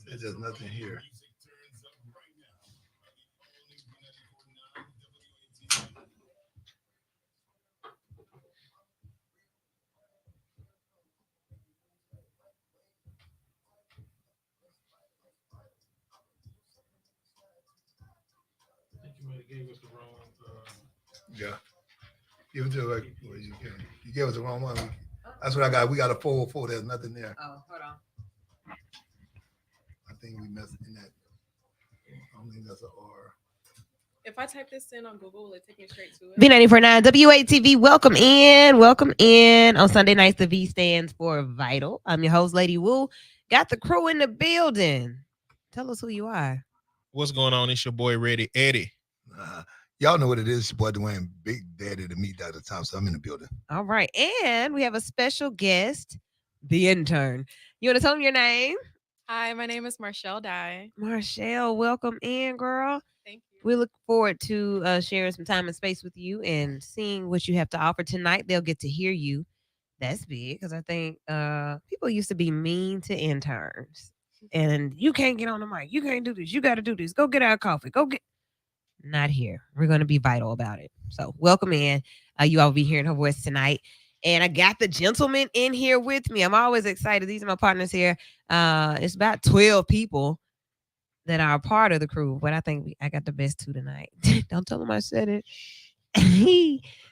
There's nothing here. I think you might have gave us the wrong. Yeah. Give it to her. Well, you gave us the wrong one. That's what I got. We got a 404. There's nothing there. Oh, hold on. I think we messed in that. I don't think that's an R. If I type this in on Google, will it take me straight to it? B949 WATV. Welcome in. Welcome in. On Sunday nights, the V stands for Vital. I'm your host, Lady Wu. Got the crew in the building. Tell us who you are. What's going on? It's your boy, Ready Eddie. Y'all know what it is. It's your boy Dwayne, Big Daddy, the meat at the top. So I'm in the building. All right. And we have a special guest, the intern. You want to tell them your name? Hi, my name is Marshall Dye. Marshall, welcome in, girl. Thank you. We look forward to sharing some time and space with you and seeing what you have to offer tonight. They'll get to hear you. That's big because I think people used to be mean to interns. And you can't get on the mic. You can't do this. You got to do this. Go get our coffee. Go get. Not here. We're going to be vital about it. So welcome in. You all will be hearing her voice tonight. And I got the gentleman in here with me. I'm always excited. These are my partners here. It's about 12 people that are a part of the crew, but I think I got the best two tonight. Don't tell them I said it.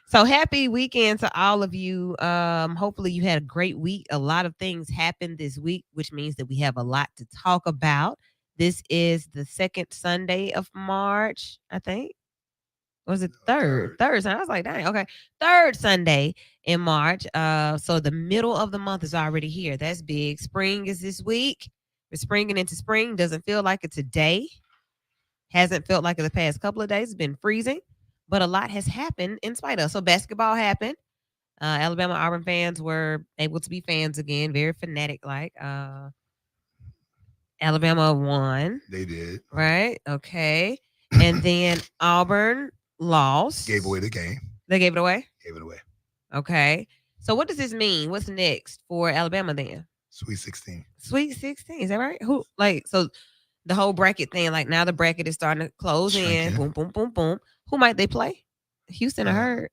So happy weekend to all of you. Hopefully you had a great week. A lot of things happened this week, which means that we have a lot to talk about. This is the second Sunday of March, I think. Was it third? Third Sunday. I was like, dang, okay. Third Sunday in March. So the middle of the month is already here. That's big. Spring is this week. We're springing into spring. Doesn't feel like it today. Hasn't felt like it the past couple of days. It's been freezing, but a lot has happened in spite of. So basketball happened. Alabama Auburn fans were able to be fans again, very fanatic like. Alabama won. They did. Right? Okay. And then Auburn lost. Gave away the game. They gave it away? Gave it away. Okay. So what does this mean? What's next for Alabama then? Sweet 16. Sweet 16. Is that right? So the whole bracket thing, like now the bracket is starting to close in. Boom, boom, boom, boom. Who might they play? Houston, I heard.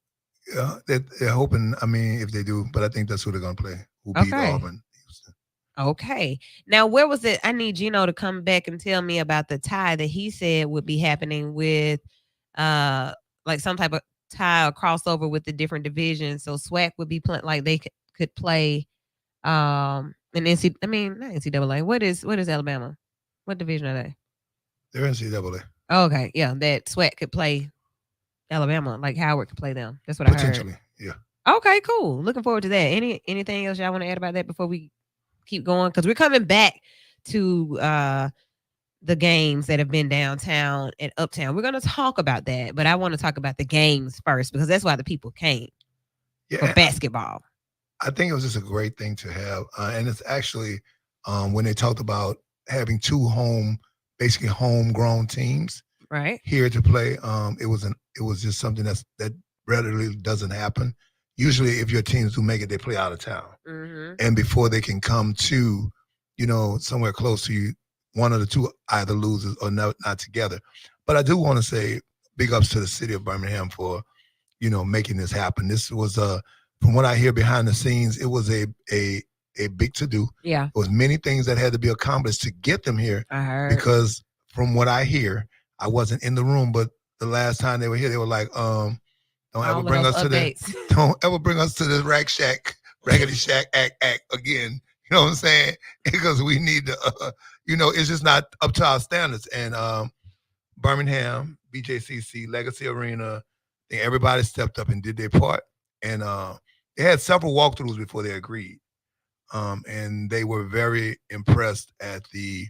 Yeah, they're hoping, if they do, but I think that's who they're going to play. Who beat Auburn. Houston. Okay. Now, where was it? I need Gino to come back and tell me about the tie that he said would be happening with like some type of tie or crossover with the different divisions. So SWAC would be playing, like they could play an not NCAA. What is Alabama? What division are they? They're NCAA. Oh, okay. Yeah, that SWAC could play Alabama, like Howard could play them. That's what I heard. Potentially, yeah. Okay, cool. Looking forward to that. Anything else y'all want to add about that before we keep going? Because we're coming back to the games that have been downtown and uptown. We're going to talk about that, but I want to talk about the games first because that's why the people came for basketball. I think it was just a great thing to have. And it's actually when they talked about having two basically homegrown teams right here to play. It was just something that readily doesn't happen. Usually if your teams do make it, they play out of town. Mm-hmm. And before they can come to, somewhere close to you, one of the two either loses or not together. But I do want to say big ups to the city of Birmingham for, making this happen. This was from what I hear behind the scenes, it was a big to do. Yeah. There was many things that had to be accomplished to get them here. I heard. Because from what I hear, I wasn't in the room, but the last time they were here, they were like, don't ever bring us to this Raggedy Shack act again. You know what I'm saying? Because we need to, it's just not up to our standards. And Birmingham, BJCC, Legacy Arena, I think everybody stepped up and did their part. And they had several walkthroughs before they agreed. And they were very impressed at the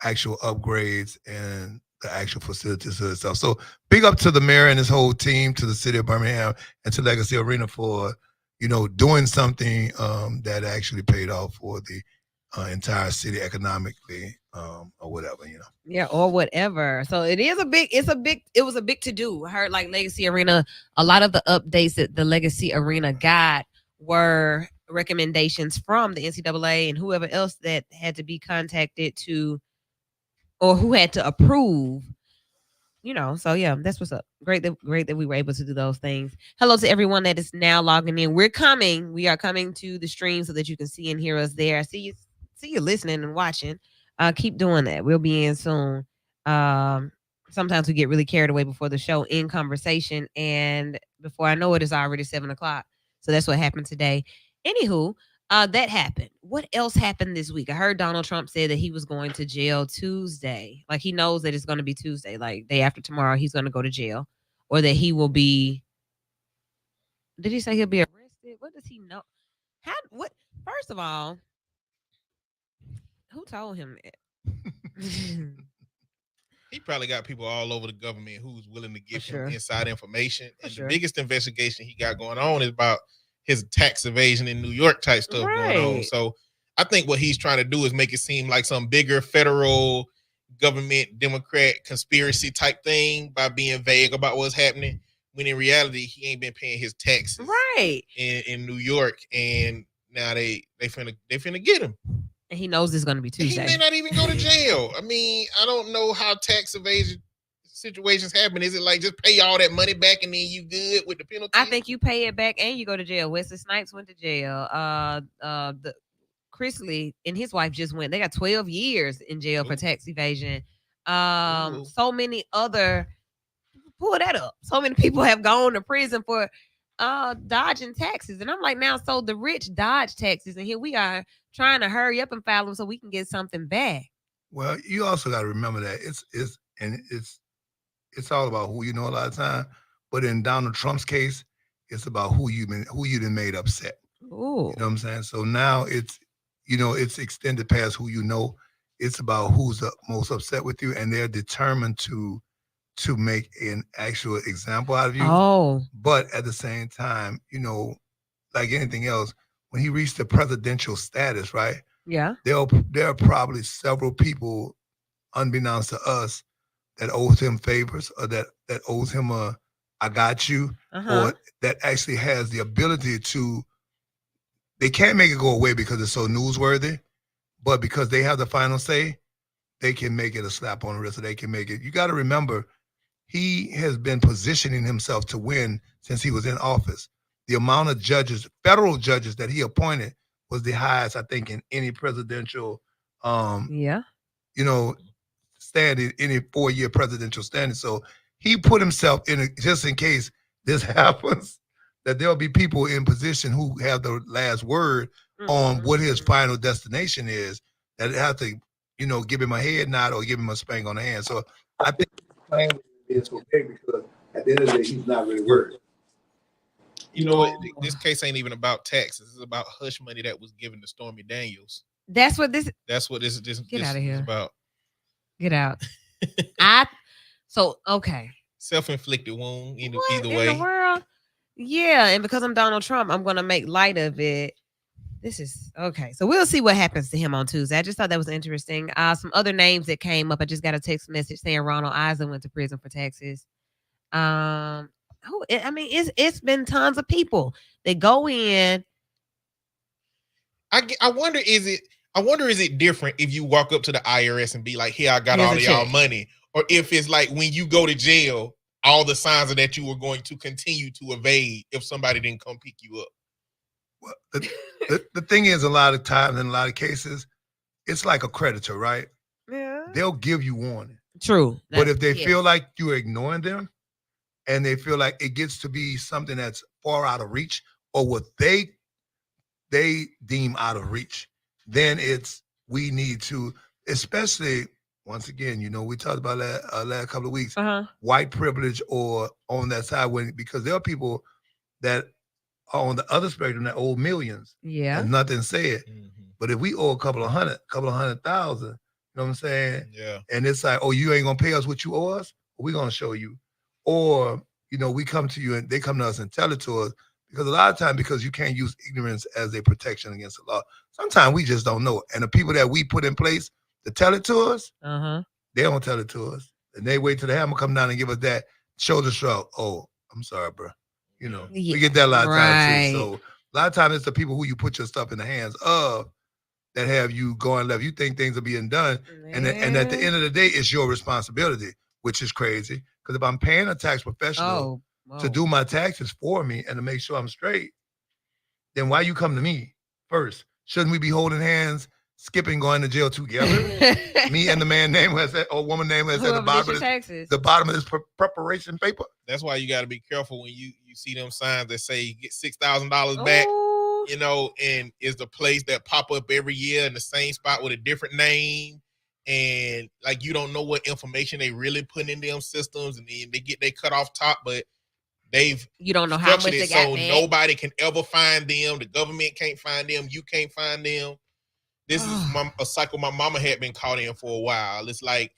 actual upgrades and the actual facilities itself. So big up to the mayor and his whole team, to the city of Birmingham and to Legacy Arena for, doing something that actually paid off for the entire city economically or whatever, Yeah, or whatever. So it was a big to do. I heard like Legacy Arena, a lot of the updates that the Legacy Arena got were recommendations from the NCAA and whoever else that had to be contacted to, or who had to approve. So yeah, that's what's up. Great that we were able to do those things. Hello to everyone that is now logging in. We are coming to the stream so that you can see and hear us there. See you listening and watching. Keep doing that. We'll be in soon. Sometimes we get really carried away before the show in conversation, and before I know it, it's already 7:00. So that's what happened today. Anywho, that happened. What else happened this week? I heard Donald Trump say that he was going to jail Tuesday. Like he knows that it's going to be Tuesday, like day after tomorrow, he's going to go to jail, or that he will be. Did he say he'll be arrested? What does he know? What? First of all, who told him that? He probably got people all over the government who's willing to give sure. him inside information. And sure. The biggest investigation he got going on is about his tax evasion in New York type stuff going on. So I think what he's trying to do is make it seem like some bigger federal government Democrat conspiracy type thing by being vague about what's happening, when in reality he ain't been paying his taxes in New York, and now they finna get him. And he knows it's going to be Tuesday. He may not even go to jail. I mean, I don't know how tax evasion situations happen. Is it like just pay all that money back and then you good with the penalty? I think you pay it back and you go to jail. Wesley Snipes went to jail. The Chris Lee and his wife just went. They got 12 years in jail for tax evasion. So many other, pull that up. So many people have gone to prison for dodging taxes. And I'm like, now, so the rich dodge taxes, and here we are trying to hurry up and file them so we can get something back. Well, you also got to remember that it's all about who you know a lot of time. But in Donald Trump's case, it's about who you done made upset. Ooh. You know what I'm saying? So now it's extended past who you know. It's about who's the most upset with you, and they're determined to make an actual example out of you. Oh. But at the same time, like anything else, when he reached the presidential status, right? Yeah. There are probably several people, unbeknownst to us, that owes him favors, or that owes him a "I got you," or that actually has the ability to. They can't make it go away because it's so newsworthy, but because they have the final say, they can make it a slap on the wrist, or they can make it. You got to remember, he has been positioning himself to win since he was in office. The amount of judges, federal judges that he appointed, was the highest, I think, in any presidential, standing, any 4-year presidential standing. So he put himself in just in case this happens, that there'll be people in position who have the last word on what his final destination is, that have to, give him a head nod or give him a spank on the hand. So I think it's okay, because at the end of the day, he's not really worried. You know what? This case ain't even about taxes. It's about hush money that was given to Stormy Daniels. That's what this Get out of here. Is about. Get out. Okay. Self-inflicted wound either In way. the world? Yeah, and because I'm Donald Trump, I'm gonna make light of it. This is okay. So we'll see what happens to him on Tuesday. I just thought that was interesting. Some other names that came up. I just got a text message saying Ronald Eisen went to prison for taxes. It's been tons of people that go in. I wonder, is it different if you walk up to the IRS and be like, "Here, I got all of y'all money," or if it's like when you go to jail, all the signs are that you were going to continue to evade if somebody didn't come pick you up. Well, the thing is, a lot of times in a lot of cases, it's like a creditor, right? Yeah. They'll give you warning. True. But if they feel like you're ignoring them, and they feel like it gets to be something that's far out of reach, or what they deem out of reach, then we need to, especially, once again, we talked about that last couple of weeks, white privilege, or on that side, because there are people that are on the other spectrum that owe millions. Yeah. And nothing said. But if we owe a couple of hundred thousand, you know what I'm saying? Yeah. And it's like, oh, you ain't gonna pay us what you owe us? We're gonna show you. Or, we come to you and they come to us and tell it to us, because a lot of times, because you can't use ignorance as a protection against the law, sometimes we just don't know. And the people that we put in place to tell it to us, they don't tell it to us. And they wait till the hammer come down and give us that shoulder shrug. Oh, I'm sorry, bro. We get that a lot of times too. So a lot of times it's the people who you put your stuff in the hands of that have you going left. You think things are being done, and at the end of the day, it's your responsibility, which is crazy. Because if I'm paying a tax professional to do my taxes for me and to make sure I'm straight, then why you come to me first? Shouldn't we be holding hands, skipping, going to jail together? Me and the man name has that, or woman name has at the bottom of this, preparation paper. That's why you got to be careful when you see them signs that say get $6,000 back. You know, and is the place that pop up every year in the same spot with a different name, and like you don't know what information they really put in them systems, and then they get they cut off top, but you don't know how much they got, so nobody can ever find them. The government can't find them. You can't find them. This is a cycle my mama had been caught in for a while. It's like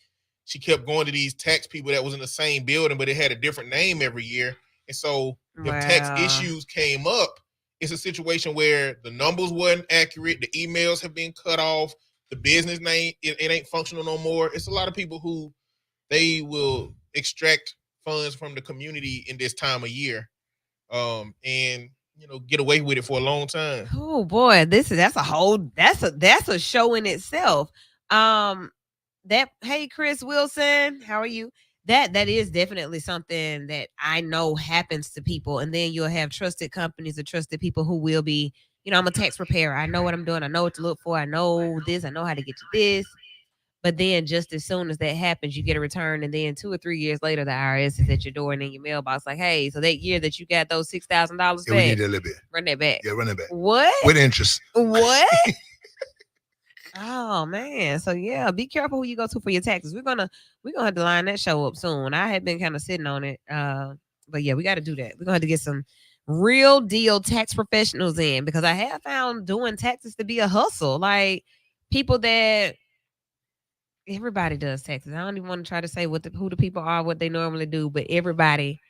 she kept going to these tax people that was in the same building, but it had a different name every year, and so if tax issues came up, it's a situation where the numbers weren't accurate, the emails have been cut off, the business name, it ain't functional no more. It's a lot of people who they will extract funds from the community in this time of year, and you know, get away with it for a long time. Oh boy, that's a show in itself. Hey Chris Wilson, how are you? That is definitely something that I know happens to people, and then you'll have trusted companies or trusted people who will be, you know, I'm a tax preparer. I know what I'm doing. I know what to look for. I know this. I know how to get to this. But then just as soon as that happens, you get a return, and then 2 or 3 years later, the IRS is at your door and in your mailbox like, hey, so that year that you got those $6,000 back, we need that a little bit. Run that back. Yeah, run that back. What? With interest. What? Oh man. So yeah, be careful who you go to for your taxes. We're gonna have to line that show up soon. I had been kind of sitting on it. But yeah, we got to do that. We're gonna have to get some real deal tax professionals in, because I have found doing taxes to be a hustle. Like people that everybody does taxes. I don't even want to try to say who the people are, what they normally do, but everybody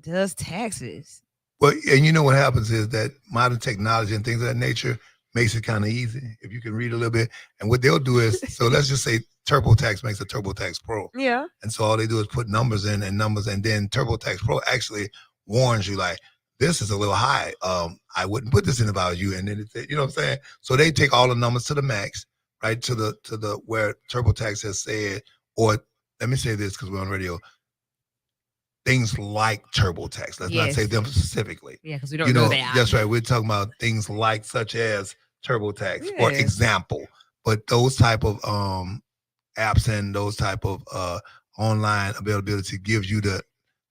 does taxes. Well, and you know what happens is that modern technology and things of that nature makes it kind of easy if you can read a little bit. And what they'll do is, so let's just say TurboTax makes a TurboTax Pro. Yeah. And so all they do is put numbers in, and then TurboTax Pro actually warns you like, this is a little high. I wouldn't put this in about you. And then it's, you know what I'm saying? So they take all the numbers to the max, right? To the where TurboTax has said, or let me say this because we're on radio, things like TurboTax. Let's not say them specifically. Yeah, because we don't know that. That's right. We're talking about things like such as TurboTax, for example. But those type of apps and those type of online availability gives you the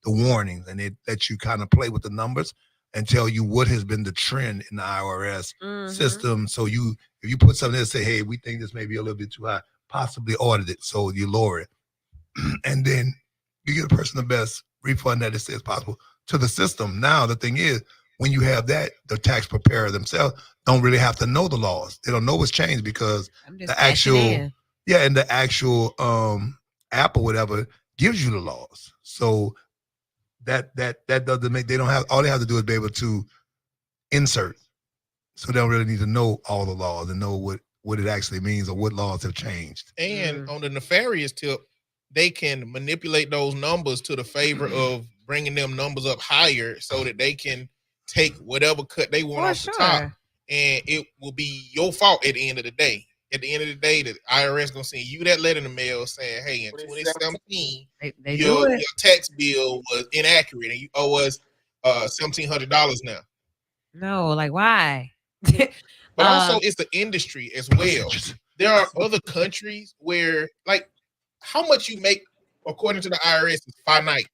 warnings, and it lets you kind of play with the numbers and tell you what has been the trend in the IRS system. So if you put something there, say, hey, we think this may be a little bit too high, possibly audit it, so you lower it. And then you get a person the best refund that is possible to the system. Now, the thing is, when you have that, the tax preparer themselves don't really have to know the laws. They don't know what's changed because the actual app or whatever gives you the laws. So that doesn't make, they don't have, all they have to do is be able to insert. So they don't really need to know all the laws and know what it actually means or what laws have changed. And on the nefarious tip, they can manipulate those numbers to the favor of bringing them numbers up higher so that they can take whatever cut they want off the top. And it will be your fault at the end of the day. At the end of the day, the IRS going to send you that letter in the mail saying, hey, in 2017, your tax bill was inaccurate and you owe us $1,700 now. No, like why? But also it's the industry as well. There are other countries where, like, how much you make according to the IRS is finite.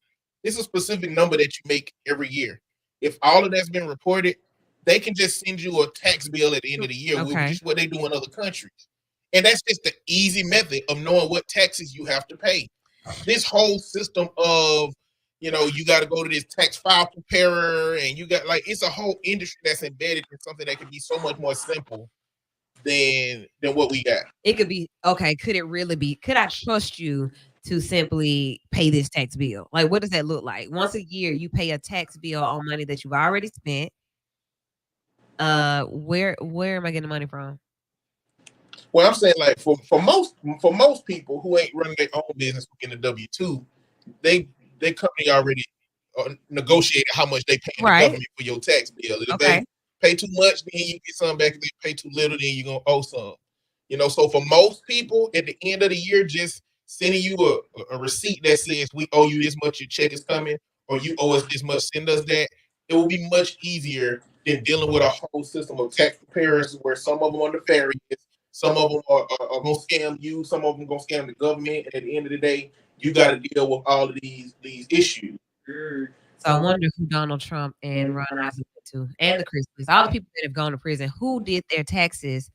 It's a specific number that you make every year. If all of that's been reported, they can just send you a tax bill at the end of the year, which is what they do in other countries. And that's just the easy method of knowing what taxes you have to pay. This whole system of, you know, you got to go to this tax file preparer and you got, like, it's a whole industry that's embedded in something that can be so much more simple than what we got. It could be, okay, could it really be, could I trust you to simply pay this tax bill? Like, what does that look like? Once a year, you pay a tax bill on money that you've already spent. Where am I getting the money from? Well, I'm saying, like, for most people who ain't running their own business in the W-2, they company already negotiated how much they pay the government for your tax bill. Pay too much, then you get something back. If you pay too little, then you're gonna owe some. So for most people, at the end of the year, just sending you a receipt that says we owe you this much, your check is coming, or you owe us this much, send us that. It will be much easier than dealing with a whole system of tax preparers where some of them are nefarious, some of them are gonna scam you, some of them gonna scam the government, and at the end of the day, you got to deal with all of these issues. So I wonder who Donald Trump and Ron Isley went to, and the Chrisleys, all the people that have gone to prison, who did their taxes,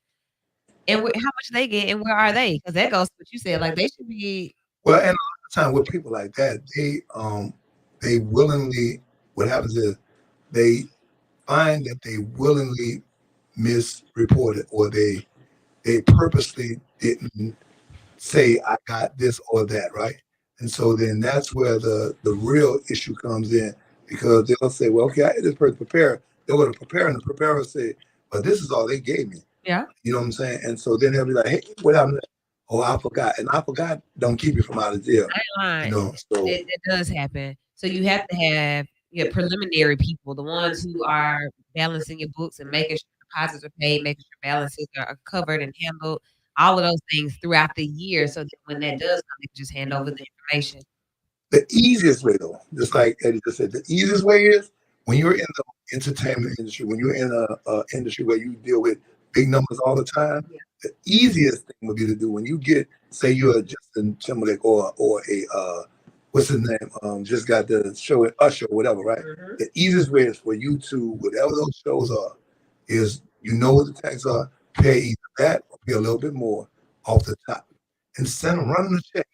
and how much they get, and where are they? Because that goes to what you said. Like they should be. Well, and a lot of time with people like that, they willingly. What happens is they find that they willingly misreported, or they purposely didn't say I got this or that, right? And so then that's where the real issue comes in, because they'll say, well, okay, I had this person prepare. They'll go to prepare, and the preparer will say, but this is all they gave me. Yeah. You know what I'm saying? And so then they'll be like, hey, what happened? Oh, I forgot. And I forgot don't keep you from out of jail. I ain't lying. So it does happen. So you have to have your preliminary people, the ones who are balancing your books and making sure deposits are paid, making sure balances are covered and handled, all of those things throughout the year, so that when that does come, they can just hand over the information. The easiest way, though, just like Eddie just said, the easiest way is when you're in the entertainment industry, when you're in a industry where you deal with big numbers all the time. Yeah. The easiest thing would be to do when you get, say, you're a Justin Timberlake or a what's his name? Just got the show at Usher or whatever, right? Mm-hmm. The easiest way is for you to, whatever those shows are, is what the taxes are, pay either that or pay a little bit more off the top. Instead of running a check,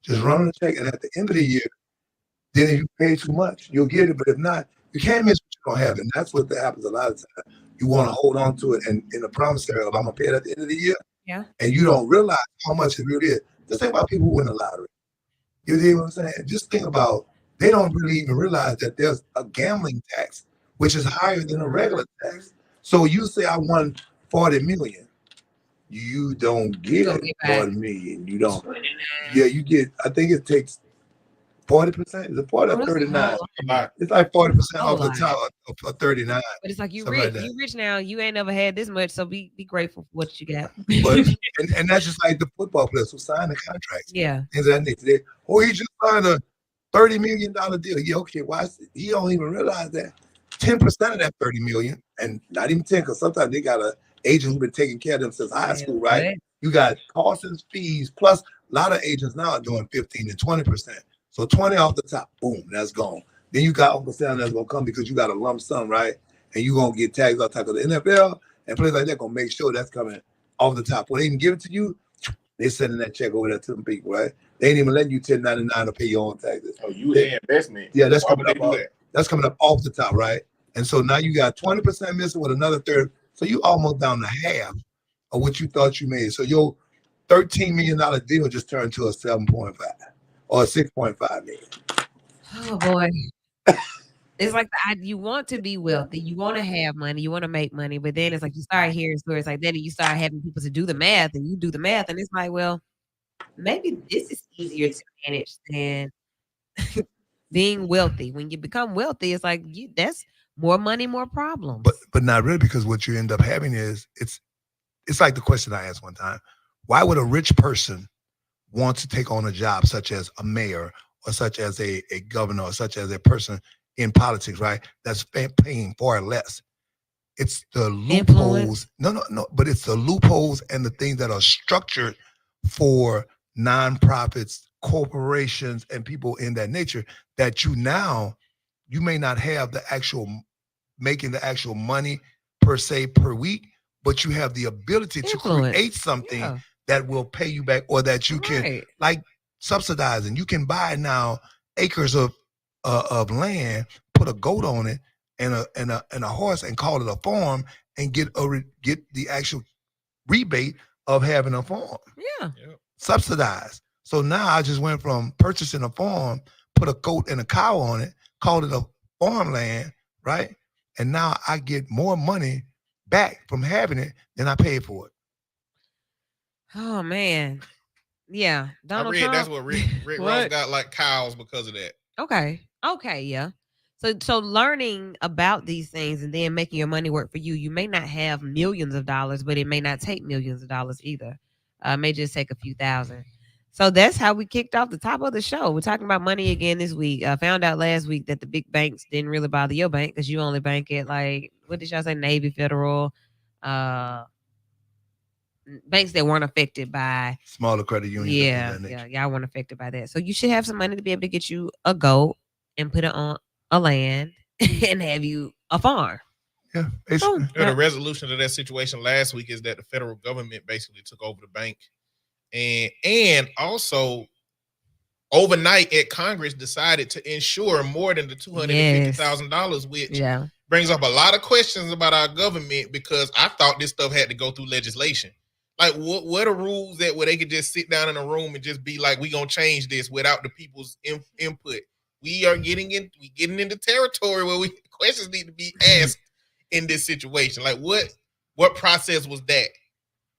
just running a check, and at the end of the year, then if you pay too much, you'll get it. But if not, you can't miss what you don't have. And that's what happens a lot of times. You want to hold on to it, and in the promissory of I'm gonna pay it at the end of the year. Yeah. And you don't realize how much it really is. Just think about people who win the lottery. You know what I'm saying? Just think about, they don't really even realize that there's a gambling tax, which is higher than a regular tax. So you say I won 40 million. You don't get 40 million. You don't. Yeah, you get, I think it takes 40%. Is it 40 or 39? It's like 40% off the top of 39. But it's like you rich. You rich now. You ain't never had this much, so be grateful for what you got. But and that's just like the football players who sign the contracts. Yeah. Things that nature. Oh, he just signed a $30 million deal. Yeah, okay. Why? He don't even realize that 10% of that 30 million, and not even 10, because sometimes they got a agent who's been taking care of them since high school, right? You got costs and fees, plus a lot of agents now are doing 15 and 20%. So 20 off the top, boom, that's gone. Then you got Uncle Sam that's gonna come because you got a lump sum, right? And you're gonna get taxed off top of the NFL and places like that gonna make sure that's coming off the top. When they even give it to you, they're sending that check over there to them people, right? They ain't even letting you 1099 to pay your own taxes. Oh, you an investment. Yeah, that's coming up. That's coming up off the top, right? And so now you got 20% missing with another third. So you almost down to half of what you thought you made. So your $13 million deal just turned to a 7.5 or 6.5 million. Oh boy. It's like you want to be wealthy, you want to have money, you want to make money, but then it's like you start hearing stories like that, and you start having people to do the math, and you do the math, and it's like, well, maybe this is easier to manage than being wealthy. When you become wealthy, it's like that's more money, more problems. But not really, because what you end up having is it's like the question I asked one time: why would a rich person want to take on a job such as a mayor or such as a governor or such as a person in politics, right? That's paying far less. It's the loopholes. No. But it's the loopholes and the things that are structured for nonprofits, corporations, and people in that nature that you may not have the actual making the actual money per se per week, but you have the ability to create something that will pay you back, or that you can like subsidizing. You can buy now acres of land, put a goat on it and a horse, and call it a farm, and get the actual rebate of having a farm. Yeah. Subsidized. So now I just went from purchasing a farm, put a goat and a cow on it, called it a farmland, right? And now I get more money back from having it than I paid for it. Oh man. Yeah. Donald Trump. That's what Rick Ross got like cows because of that. Okay. Yeah. So learning about these things and then making your money work for you. You may not have millions of dollars, but it may not take millions of dollars either. It may just take a few thousand. So that's how we kicked off the top of the show. We're talking about money again this week. I found out last week that the big banks didn't really bother your bank because you only bank at like, what did y'all say? Navy Federal, banks that weren't affected by smaller credit unions. Y'all weren't affected by that. So you should have some money to be able to get you a goat and put it on a land and have you a farm. Yeah, basically. The resolution of that situation last week is that the federal government basically took over the bank, and also overnight at Congress decided to insure more than the $250,000, which brings up a lot of questions about our government, because I thought this stuff had to go through legislation. Like, what are rules that where they could just sit down in a room and just be like, we gonna change this without the people's input? We are getting into territory where questions need to be asked in this situation. Like, what process was that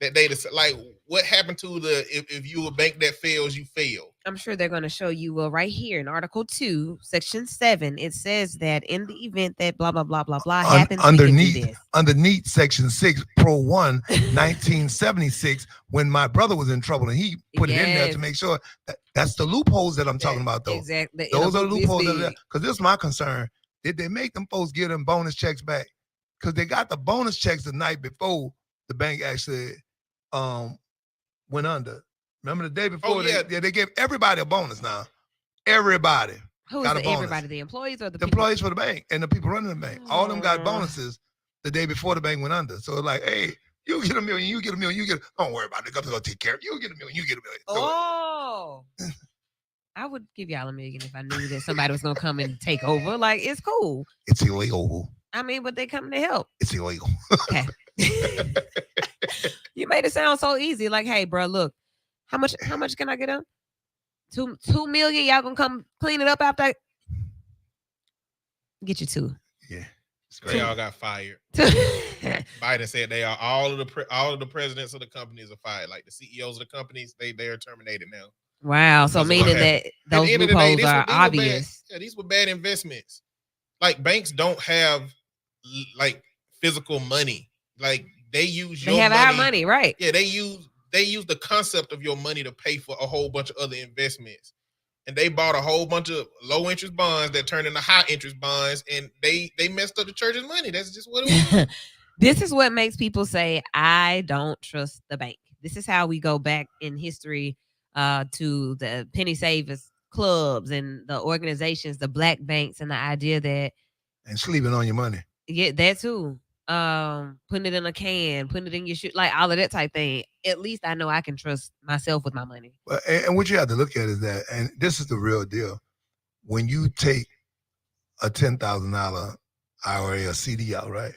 they decided, like, what happened to if you a bank that fails, you fail? I'm sure they're going to show you. Well, right here in Article 2, Section 7, it says that in the event that blah blah blah blah blah happens, underneath Section 6, Pro 1, 1976, when my brother was in trouble, and he put it in there to make sure that's the loopholes that I'm talking about, though. Exactly, those are loopholes. Because this is my concern. Did they make them folks give them bonus checks back? Because they got the bonus checks the night before the bank actually went under. Remember the day before? They gave everybody a bonus now. Everybody. Who got a bonus. Everybody? The employees or the people? Employees for the bank and the people running the bank. All of them got bonuses the day before the bank went under. So it's like, hey, you get $1 million, you get $1 million, don't worry about it. The government's gonna take care of it. You get $1 million, you get $1 million. Oh. I would give y'all $1 million if I knew that somebody was gonna come and take over. Like, it's cool. It's illegal. I mean, but they come to help. It's illegal. Okay. You made it sound so easy. Like, hey, bro, look, how much can I get them? $2 million. Y'all gonna come clean it up after? Get you $2. Yeah. They all got fired. Biden said they are all of the presidents of the companies are fired. Like the CEOs of the companies, they are terminated now. Wow. So meaning that those loopholes are obvious. These were bad investments. Like, banks don't have like physical money. Like, they use your money. They have our money, right? Yeah, they use the concept of your money to pay for a whole bunch of other investments. And they bought a whole bunch of low interest bonds that turned into high interest bonds, and they messed up the church's money. That's just what it was. This is what makes people say, I don't trust the bank. This is how we go back in history to the penny savers clubs and the organizations, the black banks, and the idea that and sleeping on your money. Yeah, that too. Putting it in a can, putting it in your shoe, like all of that type thing. At least I know I can trust myself with my money. Well, and what you have to look at is that, and this is the real deal. When you take a $10,000 IRA or CD out, right,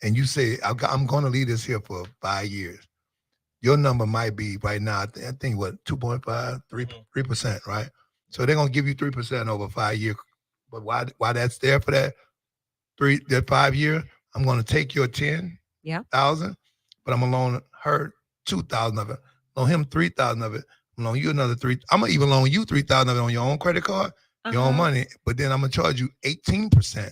and you say, I'm going to leave this here for 5 years, your number might be right now, I think what, 2.5, 3%, right? So they're going to give you 3% over 5 years. But why that's there for that 5 year? I'm going to take your 10,000, but I'm going to loan her 2,000 of it. Loan him 3,000 of it. I'm going to loan you another 3. I'm going to even loan you 3,000 of it on your own credit card, your own money. But then I'm going to charge you 18%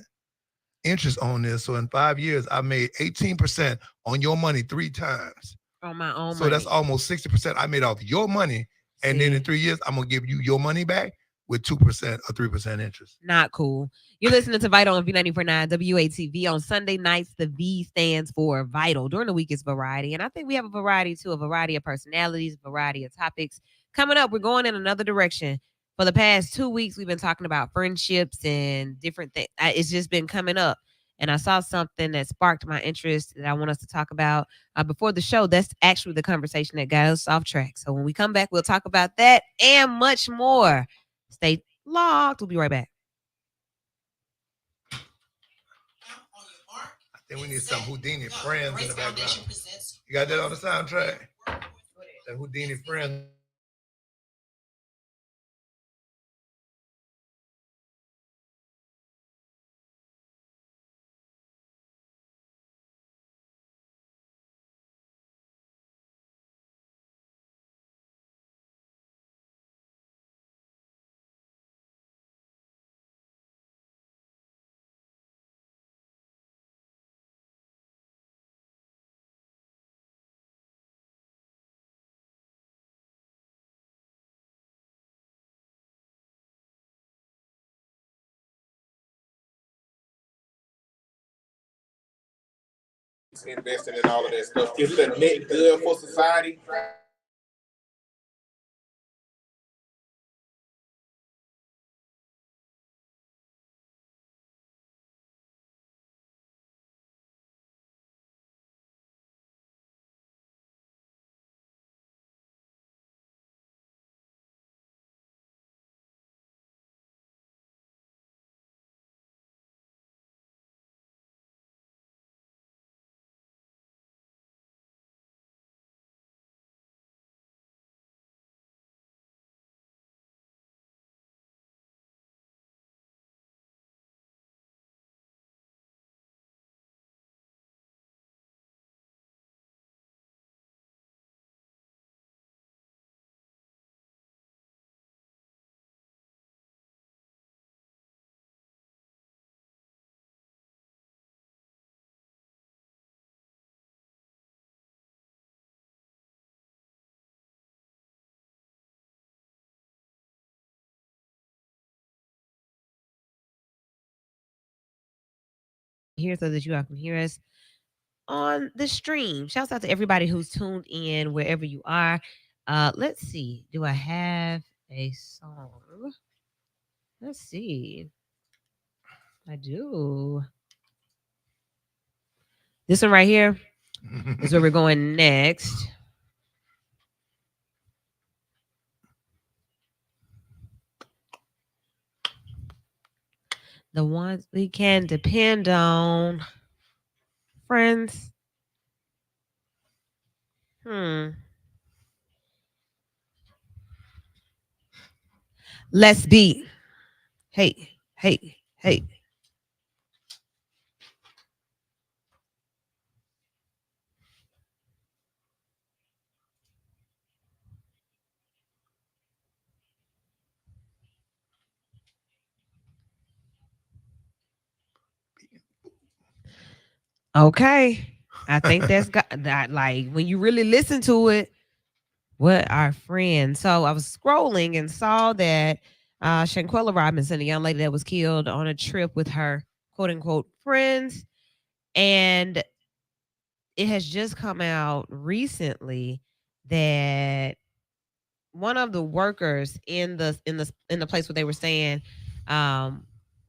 interest on this. So in 5 years, I made 18% on your money 3 times. On my own money. So that's almost 60% I made off your money. And then in 3 years, I'm going to give you your money back with 2% or 3% interest. Not cool. You're listening to Vital on V94.9 WATV. On Sunday nights, the V stands for Vital. During the week, it's variety. And I think we have a variety, too, a variety of personalities, a variety of topics. Coming up, we're going in another direction. For the past 2 weeks, we've been talking about friendships and different things. It's just been coming up. And I saw something that sparked my interest that I want us to talk about before the show. That's actually the conversation that got us off track. So when we come back, we'll talk about that and much more. Stay locked. We'll be right back. I think we need some Houdini Friends in the background. You got that on the soundtrack? That Houdini Friends. investing in all of that stuff. Is it a net good for society? Here so that you all can hear us on the stream. Shouts out to everybody who's tuned in wherever you are. Let's see. Do I have a song? Let's see. I do. This one right here is where we're going next. The ones we can depend on. Friends. Let's be. Hey, hey, hey. Okay. I think that's got that, like, when you really listen to it, what our friends. So I was scrolling and saw that Shanquella Robinson, a young lady that was killed on a trip with her quote unquote friends, and it has just come out recently that one of the workers in the place where they were staying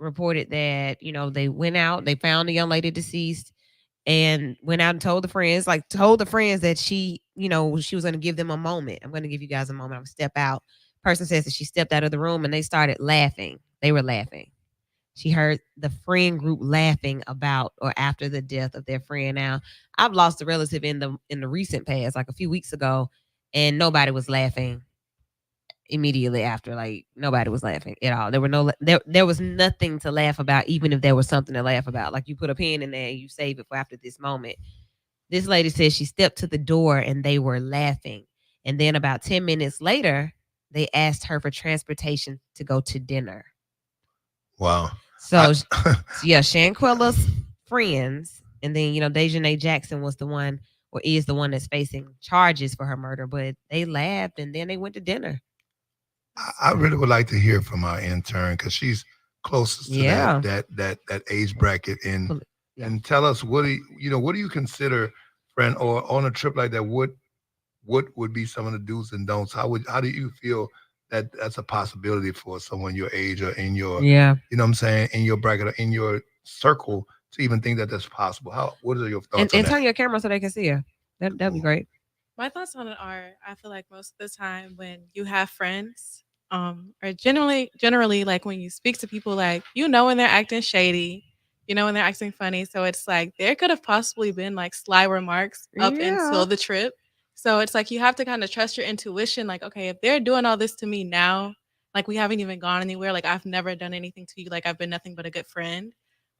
reported that, you know, they went out, they found the young lady deceased, and went out and told the friends that she, you know, she was going to give them a moment. I'm going to give you guys a moment. I'm going to step out. Person says that she stepped out of the room and they started laughing. They were laughing. She heard the friend group laughing about or after the death of their friend. Now, I've lost a relative in the recent past, like a few weeks ago, and nobody was laughing immediately after. Like, nobody was laughing at all. There was nothing to laugh about, even if there was something to laugh about. Like, you put a pin in there and you save it for after this moment. This lady says she stepped to the door and they were laughing. And then about 10 minutes later, they asked her for transportation to go to dinner. Wow. So yeah, Shanquella's friends, and then, you know, Dejanay Jackson was the one, or is the one that's facing charges for her murder, but they laughed and then they went to dinner. I really would like to hear from our intern because she's closest to that age bracket, and tell us what do you consider, friend, or on a trip like that, what would be some of the do's and don'ts? How do you feel that that's a possibility for someone your age or in your you know what I'm saying, in your bracket or in your circle to even think that that's possible? What are your thoughts on and that? turn your camera so they can see you. That'd be great. My thoughts on it are, I feel like most of the time when you have friends, or generally like when you speak to people, like, you know, when they're acting shady, you know, when they're acting funny. So it's like there could have possibly been like sly remarks up until the trip. So it's like you have to kind of trust your intuition. Like, okay, if they're doing all this to me now, like we haven't even gone anywhere, like I've never done anything to you, like I've been nothing but a good friend.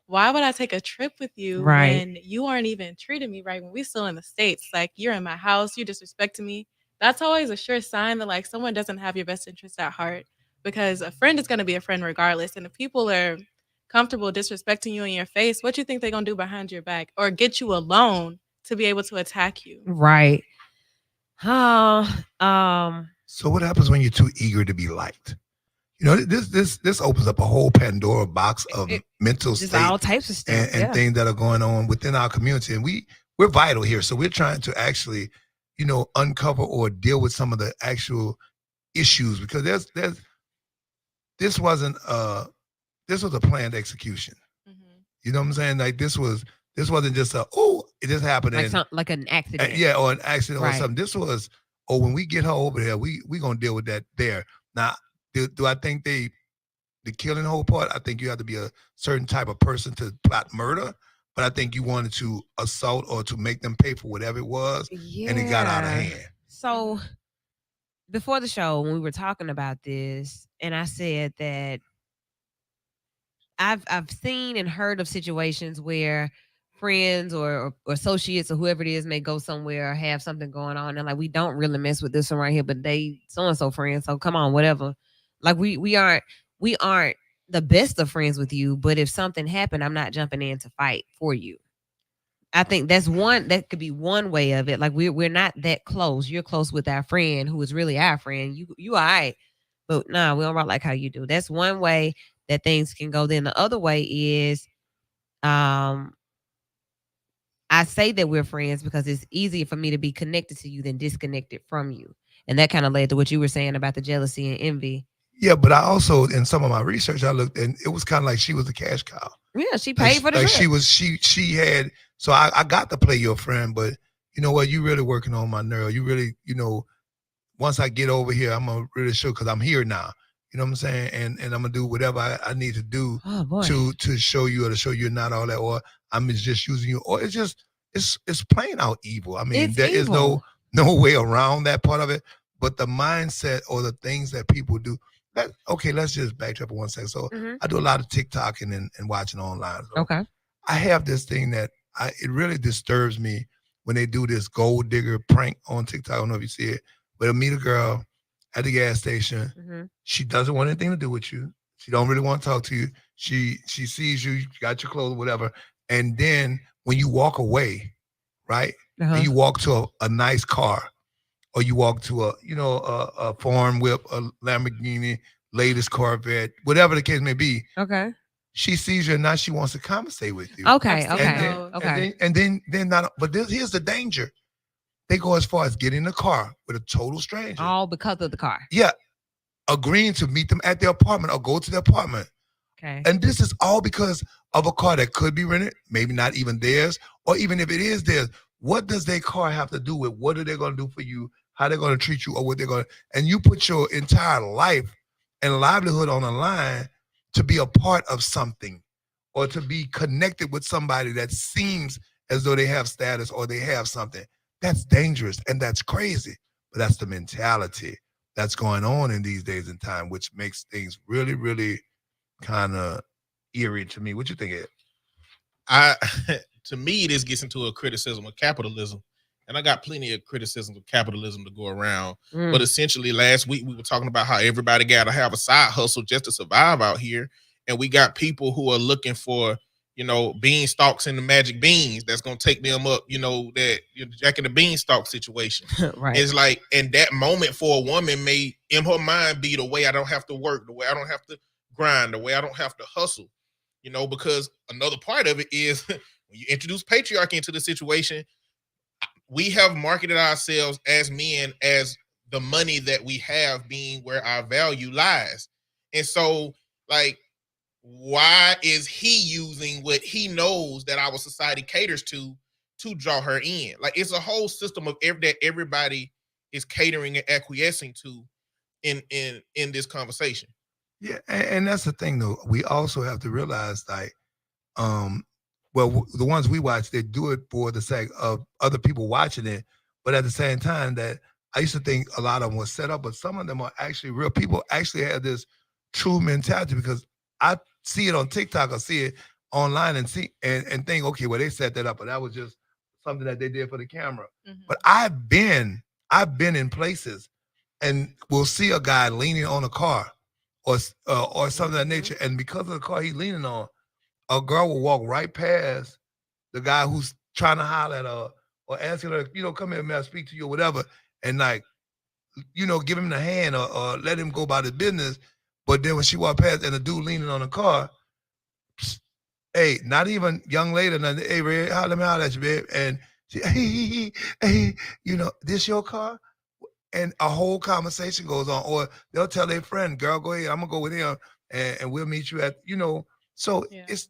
Why would I take a trip with you when you aren't even treating me right, when we still in the States? Like, you're in my house, you disrespecting me. That's always a sure sign that like someone doesn't have your best interest at heart, because a friend is going to be a friend regardless. And if people are comfortable disrespecting you in your face, what you think they're going to do behind your back or get you alone to be able to attack you? Right. So what happens when you're too eager to be liked? You know, this opens up a whole Pandora box of mental state, all types of stuff and things that are going on within our community. And we we're vital here. So we're trying to actually, uncover or deal with some of the actual issues, because this wasn't this was a planned execution. Mm-hmm. You know what I'm saying? Like this wasn't just it just happened, like an accident. Yeah, or an accident or Right. something. This was, when we get her over there, we gonna deal with that there. Now, do I think the killing whole part? I think you have to be a certain type of person to plot murder, but I think you wanted to assault or to make them pay for whatever it was, and it got out of hand. So before the show, when we were talking about this, and I said that I've seen and heard of situations where friends or associates or whoever it is may go somewhere or have something going on, and like, we don't really mess with this one right here, but they so and so friends, so come on, whatever. Like we aren't the best of friends with you, but if something happened, I'm not jumping in to fight for you. I think that could be one way of it. Like we're not that close. You're close with our friend who is really our friend. You all right, but nah, we don't rock like how you do. That's one way that things can go. Then the other way is, I say that we're friends because it's easier for me to be connected to you than disconnected from you, and that kind of led to what you were saying about the jealousy and envy. Yeah, but I also, in some of my research, I looked, and it was kind of like she was a cash cow. Yeah, she paid for the like trip. she had. So I got to play your friend, but you know what? You really working on my nerve. You really, once I get over here, I'm gonna really show, because I'm here now. You know what I'm saying? And I'm gonna do whatever I need to do to show you, or to show you're not all that, or I'm just using you, or it's plain out evil. I mean, there is no way around that part of it. But the mindset or the things that people do. Let's just backtrack for 1 second. So I do a lot of TikToking and watching online. So Okay. I have this thing that it really disturbs me when they do this gold digger prank on TikTok. I don't know if you see it, but I meet a girl at the gas station. Mm-hmm. She doesn't want anything to do with you. She don't really want to talk to you. She sees you got your clothes, whatever. And then when you walk away, right, and you walk to a nice car, or you walk to a farm whip, a Lamborghini, latest Corvette, whatever the case may be. Okay. She sees you, and now she wants to conversate with you. Okay. And then not. But here's the danger. They go as far as getting in the car with a total stranger. All because of the car. Yeah, agreeing to meet them at their apartment or go to their apartment. Okay. And this is all because of a car that could be rented, maybe not even theirs, or even if it is theirs. What does their car have to do with what are they going to do for you, how they're going to treat you, or what they're going to, and you put your entire life and livelihood on the line to be a part of something, or to be connected with somebody that seems as though they have status or they have something. That's dangerous and that's crazy. But that's the mentality that's going on in these days and time, which makes things really, really kind of eerie to me. What you think, Ed? To me, this gets into a criticism of capitalism. And I got plenty of criticisms of capitalism to go around. But essentially, last week, we were talking about how everybody got to have a side hustle just to survive out here. And we got people who are looking for, beanstalks and the magic beans that's going to take them up, that Jack and the Beanstalk situation. Right. It's like, and that moment for a woman may, in her mind, be the way I don't have to work, the way I don't have to grind, the way I don't have to hustle, because another part of it is when you introduce patriarchy into the situation, we have marketed ourselves as men as the money that we have being where our value lies. And so, like, why is he using what he knows that our society caters to draw her in? Like, it's a whole system of that everybody is catering and acquiescing to in this conversation. Yeah, and that's the thing, though. We also have to realize, like, the ones we watch, they do it for the sake of other people watching it. But at the same time, that I used to think a lot of them were set up, but some of them are actually real. People actually have this true mentality, because I see it on TikTok or see it online and think, okay, well, they set that up, but that was just something that they did for the camera. Mm-hmm. But I've been in places and we'll see a guy leaning on a car or something of that nature, and because of the car he's leaning on, a girl will walk right past the guy who's trying to holler at her or asking her, come here, may I speak to you or whatever, and like, give him the hand or let him go about his business. But then when she walked past and the dude leaning on the car, hey, not even young lady, hey, Red, let me holler at you, babe. And Hey, this your car? And a whole conversation goes on. Or they'll tell their friend, girl, go ahead, I'm going to go with him and we'll meet you at, so it's.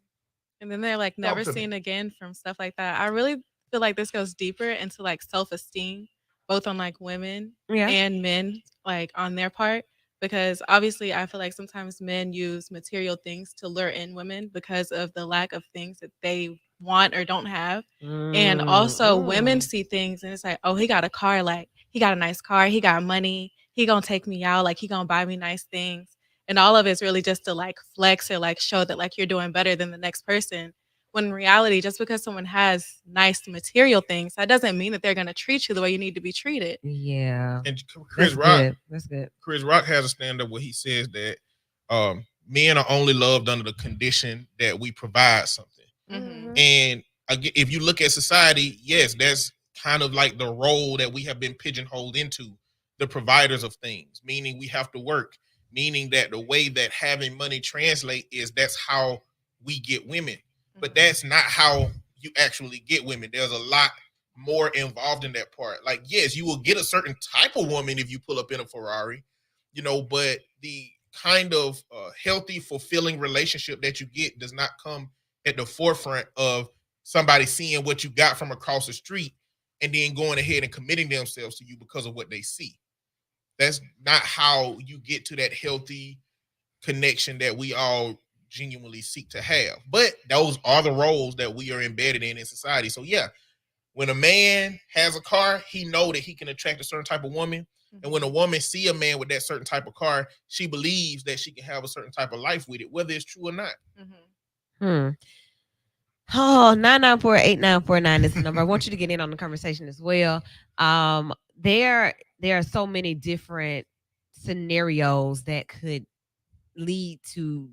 And then they're like never seen again from stuff like that. I really feel like this goes deeper into like self-esteem, both on like women and men, like on their part. Because obviously I feel like sometimes men use material things to lure in women because of the lack of things that they want or don't have. And also women see things and it's like, oh, he got a car, like he got a nice car, he got money, he gonna take me out, like he gonna buy me nice things. And all of it's really just to like flex or like show that like you're doing better than the next person. When in reality, just because someone has nice material things, that doesn't mean that they're going to treat you the way you need to be treated. Yeah. And Chris Rock, that's good. Chris Rock has a stand-up where he says that men are only loved under the condition that we provide something. Mm-hmm. And if you look at society, yes, that's kind of like the role that we have been pigeonholed into, the providers of things, meaning we have to work. Meaning that the way that having money translate is that's how we get women. But that's not how you actually get women. There's a lot more involved in that part. Like, yes, you will get a certain type of woman if you pull up in a Ferrari, but the kind of healthy, fulfilling relationship that you get does not come at the forefront of somebody seeing what you got from across the street and then going ahead and committing themselves to you because of what they see. That's not how you get to that healthy connection that we all genuinely seek to have. But those are the roles that we are embedded in society. So yeah, when a man has a car, he know that he can attract a certain type of woman. Mm-hmm. And when a woman see a man with that certain type of car, she believes that she can have a certain type of life with it, whether it's true or not. Mm-hmm. Oh, 994-8949 is the number. I want you to get in on the conversation as well. There are so many different scenarios that could lead to,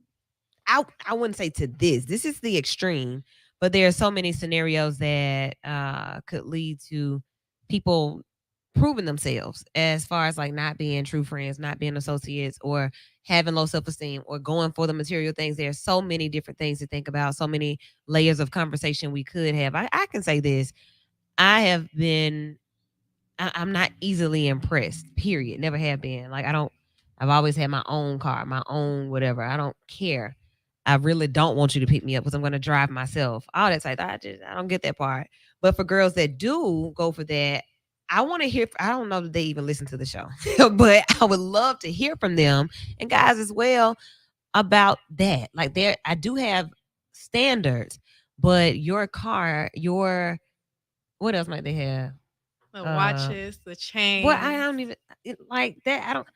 I wouldn't say to this. This is the extreme, but there are so many scenarios that could lead to people proving themselves as far as like not being true friends, not being associates, or having low self-esteem, or going for the material things. There's so many different things to think about, so many layers of conversation we could have. I can say this. I'm not easily impressed, period. Never have been. Like I've always had my own car, my own whatever. I don't care. I really don't want you to pick me up because I'm going to drive myself. All that type. I don't get that part. But for girls that do go for that, I want to hear. I don't know that they even listen to the show, but I would love to hear from them and guys as well about that. Like I do have standards, but your car, what else might they have? The watches, the chains. Well, I don't even like that. I don't.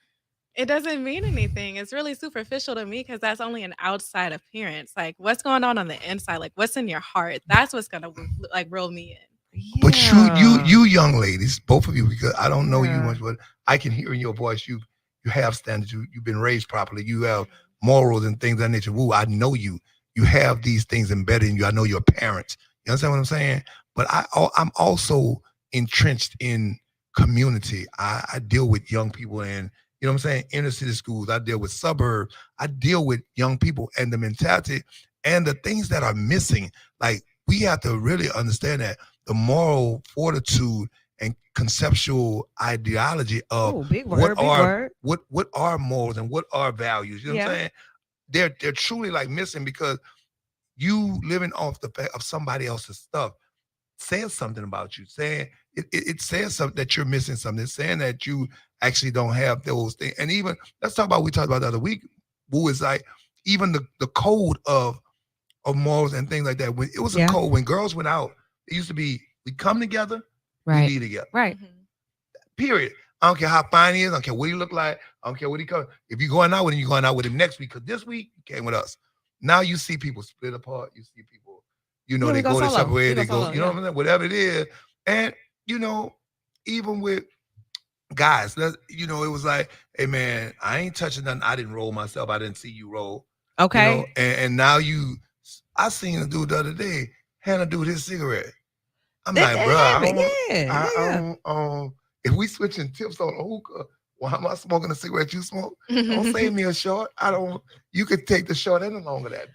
It doesn't mean anything. It's really superficial to me because that's only an outside appearance. Like, what's going on the inside? Like, what's in your heart? That's what's gonna like reel me in. Yeah. But you young ladies, both of you, because I don't know you much, but I can hear in your voice you have standards. You've been raised properly. You have morals and things of that nature. Woo, I know you. You have these things embedded in you. I know your parents. You understand what I'm saying? But I'm also entrenched in community. I deal with young people and, you know what I'm saying, inner city schools. I deal with suburbs. I deal with young people and the mentality and the things that are missing. Like, we have to really understand that the moral fortitude and conceptual ideology of what are morals and what are values. You know what I'm saying? They're truly like missing, because you living off the fact of somebody else's stuff says something about you. Saying it says something that you're missing something. It's saying that you actually don't have those things. And even we talked about the other week, who is like even the code of morals and things like that. When it was a code, when girls went out, it used to be, we come together, we leave together. Right. Period. I don't care how fine he is. I don't care what he look like. I don't care what he comes. If you're going out with him, you're going out with him next week. Because this week you came with us. Now you see people split apart. You see people, they go their separate way. They go, you know what I'm saying? Whatever it is. And, even with guys, it was like, hey man, I ain't touching nothing. I didn't roll myself. I didn't see you roll. Okay. And now I seen a dude the other day, hand a dude his cigarette. I'm like, bro, I don't, if we switching tips on a hookah, Why am I smoking a cigarette you smoke? Don't save me a short. I don't. You could take the short and the long of that.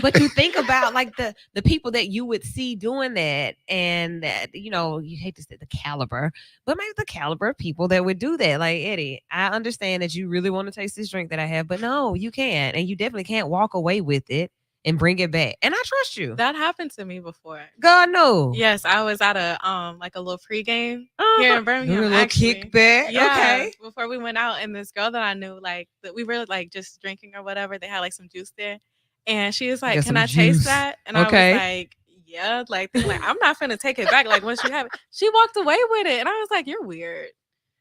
But you think about like the people that you would see doing that, and that, you know, you hate to say the caliber, but maybe the caliber of people that would do that. Like, Eddie, I understand that you really want to taste this drink that I have, but no, you can't, and you definitely can't walk away with it and bring it back. And I trust you. That happened to me before. God, no. Yes, I was at a like a little pregame here in Birmingham. A little actually. kickback. Yeah, Okay. before we went out, and this girl that I knew, like that we were like just drinking or whatever. They had like some juice there, and she was like, "Can I taste that?" And I was like, "Yeah." Like I'm not finna take it back. Like once you have it, she walked away with it, and I was like, "You're weird.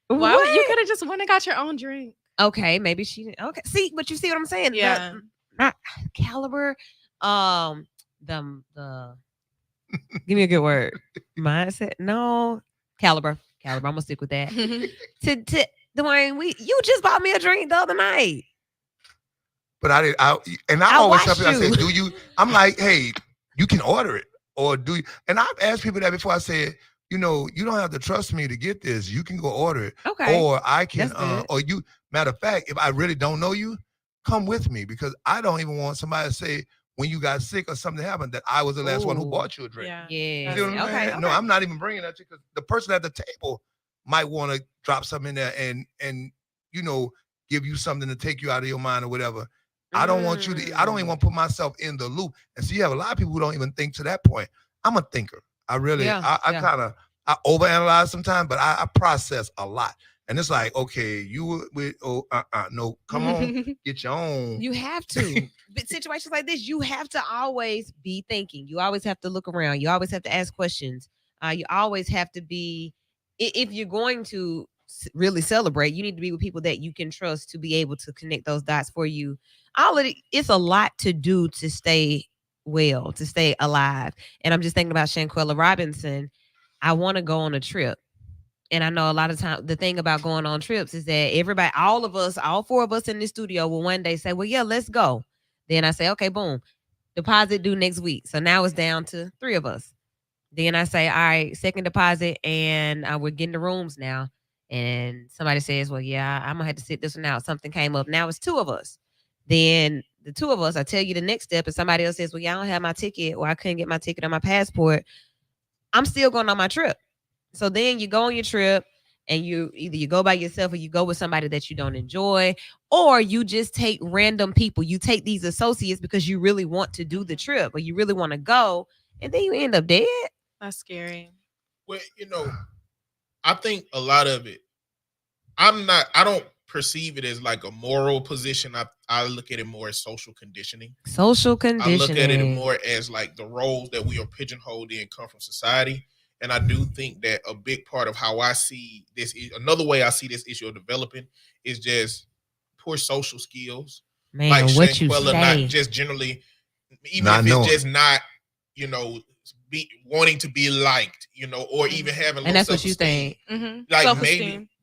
Why would you could have just went and got your own drink?" Okay, maybe she didn't. Okay, see, but you see what I'm saying? Yeah. Not caliber. The give me a good word. Mindset. No, caliber. I'm gonna stick with that. to Dwayne, you just bought me a drink the other night. But I always tell people, I say, do you? I'm like, hey, you can order it, or do you? And I've asked people that before. I said, you know, you don't have to trust me to get this. You can go order it. Okay. Or I can, or you. Matter of fact, if I really don't know you, come with me, because I don't even want somebody to say when you got sick or something happened that I was the last one who bought you a drink. Yeah. Yeah. You know what I'm saying? No, I'm not even bringing that to you, because the person at the table might want to drop something in there and you know, give you something to take you out of your mind or whatever. I don't want you to. I don't even want to put myself in the loop. And so you have a lot of people who don't even think to that point. I'm a thinker. I really, I kind of, I overanalyze sometimes, but I process a lot. And it's like, okay, you with no, come on, get your own. You have to. But situations like this, you have to always be thinking. You always have to look around. You always have to ask questions. You always have to be, if you're going to really celebrate, you need to be with people that you can trust to be able to connect those dots for you. It's a lot to do to stay well, to stay alive. And I'm just thinking about Shanquella Robinson. I want to go on a trip. And I know a lot of times the thing about going on trips is that everybody, all of us, all four of us in the studio will one day say, well, yeah, let's go. Then I say, okay, boom, deposit due next week. So now it's down to 3 of us. Then I say, all right, second deposit, and we're getting the rooms now. And somebody says, well, yeah, I'm going to have to sit this one out. Something came up. Now it's 2 of us. Then the 2 of us, I tell you the next step, and somebody else says, well, yeah, I don't have my ticket, or I couldn't get my ticket on my passport. I'm still going on my trip. So then you go on your trip, and you go by yourself, or you go with somebody that you don't enjoy, or you just take random people. You take these associates because you really want to do the trip, or you really want to go, and then you end up dead. That's scary. Well, you know, I think a lot of it, I don't perceive it as like a moral position. I look at it more as social conditioning. Social conditioning. I look at it more as like the roles that we are pigeonholed in come from society. And I do think that a big part of how I see this, another way I see this issue of developing, is just poor social skills. Man, like what you Shanquella, say. not just generally, even Not if knowing. it's just not, you know, wanting to be liked, you know, or even having. And that's what you think. Like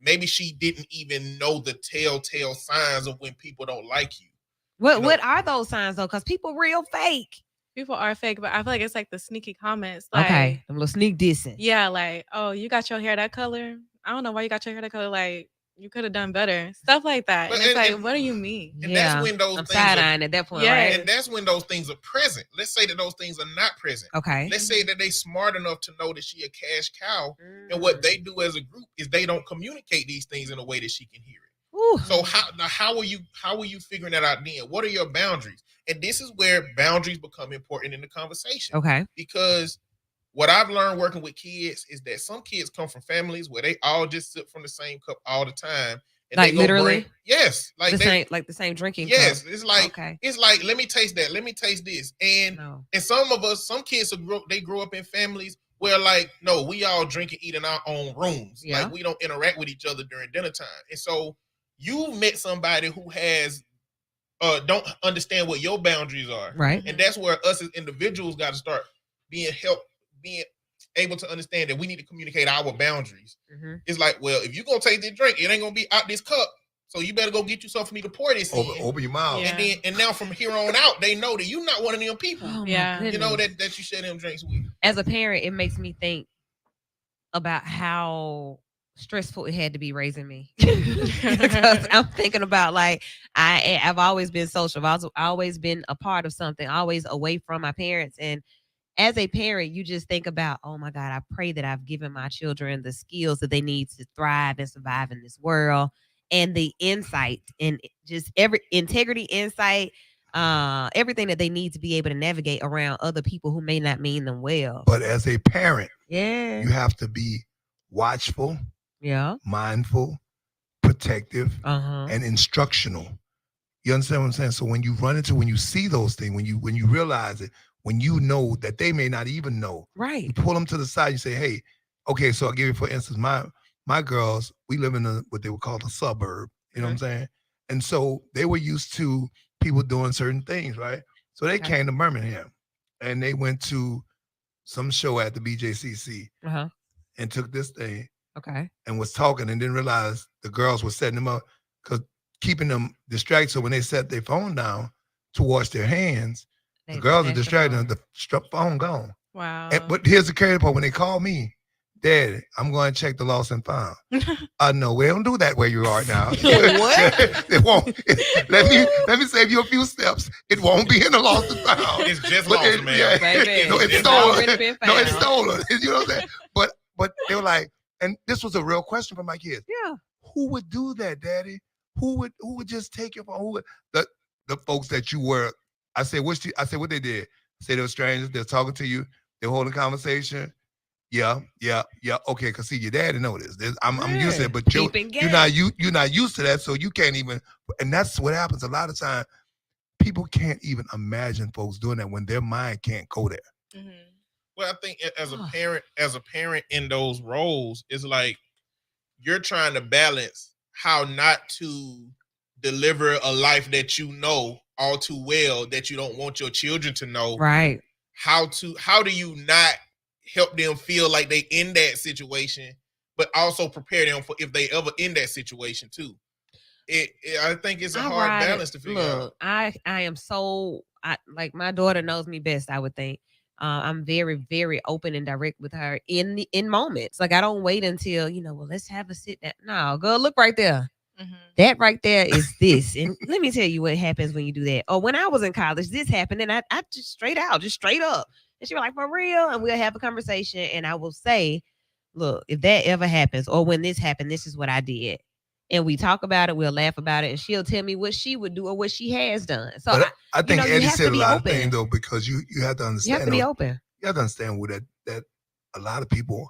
maybe she didn't even know the telltale signs of when people don't like you. What are those signs though? Because people real fake. People are fake, but I feel like it's like the sneaky comments. Like, okay, a little sneak dissing. Yeah, like, oh, you got your hair that color. I don't know why you got your hair that color. Like, you could have done better. Stuff like that. But, and it's like, what do you mean? And that's when those I'm things side-eyeing at that point, right? And that's when those things are present. Let's say that those things are not present. Okay. Let's say that they smart enough to know that she a cash cow, and what they do as a group is they don't communicate these things in a way that she can hear it. Ooh. So how are you figuring that out then? What are your boundaries? And this is where boundaries become important in the conversation. Okay. Because what I've learned working with kids is that some kids come from families where they all just sip from the same cup all the time. And like literally? Yes. Like the same drinking yes, cup. it's like let me taste that. Let me taste this. And some kids grow up in families where like, no, we all drink and eat in our own rooms. Yeah. Like we don't interact with each other during dinner time. And so you met somebody who has don't understand what your boundaries are. Right. And that's where us as individuals got to start being able to understand that we need to communicate our boundaries. Mm-hmm. It's like, well, if you're going to take this drink, it ain't going to be out this cup. So you better go get you something for me to pour this in. Open your mouth. Yeah. And now from here on out, they know that you're not one of them people. Oh, yeah. You know that you share them drinks with. As a parent, it makes me think about how stressful it had to be raising me. Because I'm thinking about like I've always been social. I've always been a part of something, always away from my parents. And as a parent, you just think about, oh my God, I pray that I've given my children the skills that they need to thrive and survive in this world, and the insight and just every integrity, insight, everything that they need to be able to navigate around other people who may not mean them well. But as a parent, yeah, you have to be watchful, yeah, mindful, protective, and instructional. You understand what I'm saying? So when you see those things, when you realize it, when you know that they may not even know, right? You pull them to the side. You say, "Hey, okay." So I'll give you, for instance, my girls. We live in what they would call the suburb. You know what I'm saying? And so they were used to people doing certain things, right? So they came to Birmingham, and they went to some show at the BJCC, and took this thing, and was talking, and didn't realize the girls were setting them up because keeping them distracted. So when they set their phone down to wash their hands, the girls are distracted, and the phone gone. Wow. But here's the crazy part: when they call me, Daddy, I'm going to check the lost and found. No, we don't do that where you are now. What? It won't. Let me save you a few steps. It won't be in the lost and found. It's just lost, man. Yeah, no, it's stolen. No, it's stolen. You know what I'm saying? But they were like, and this was a real question for my kids. Yeah. Who would do that, Daddy? Who would just take your phone? Who would, the folks that you were? I said, what they did? I said they were strangers. They're talking to you. They're holding a conversation. Yeah. Okay, because see, your daddy know this. I'm used to it, but you're not used to that, so you can't even. And that's what happens a lot of time. People can't even imagine folks doing that when their mind can't go there. Mm-hmm. Well, I think as a parent in those roles, it's like you're trying to balance how not to deliver a life that you know all too well that you don't want your children to know. Right. How do you not help them feel like they in that situation, but also prepare them for if they ever in that situation too. I think it's a hard balance to figure out. I am so like my daughter knows me best. I would think I'm very, very open and direct with her in moments. Like I don't wait until well, let's have a sit down. No, girl, look right there. Mm-hmm. That right there is this, and let me tell you what happens when you do that. Or when I was in college, this happened, and I just straight up. And she was like, for real? And we'll have a conversation. And I will say, look, if that ever happens or when this happened, this is what I did. And we talk about it. We'll laugh about it. And she'll tell me what she would do or what she has done. So I think Eddie said a lot of things, though, because you have to understand. You have to be open. You have to understand that a lot of people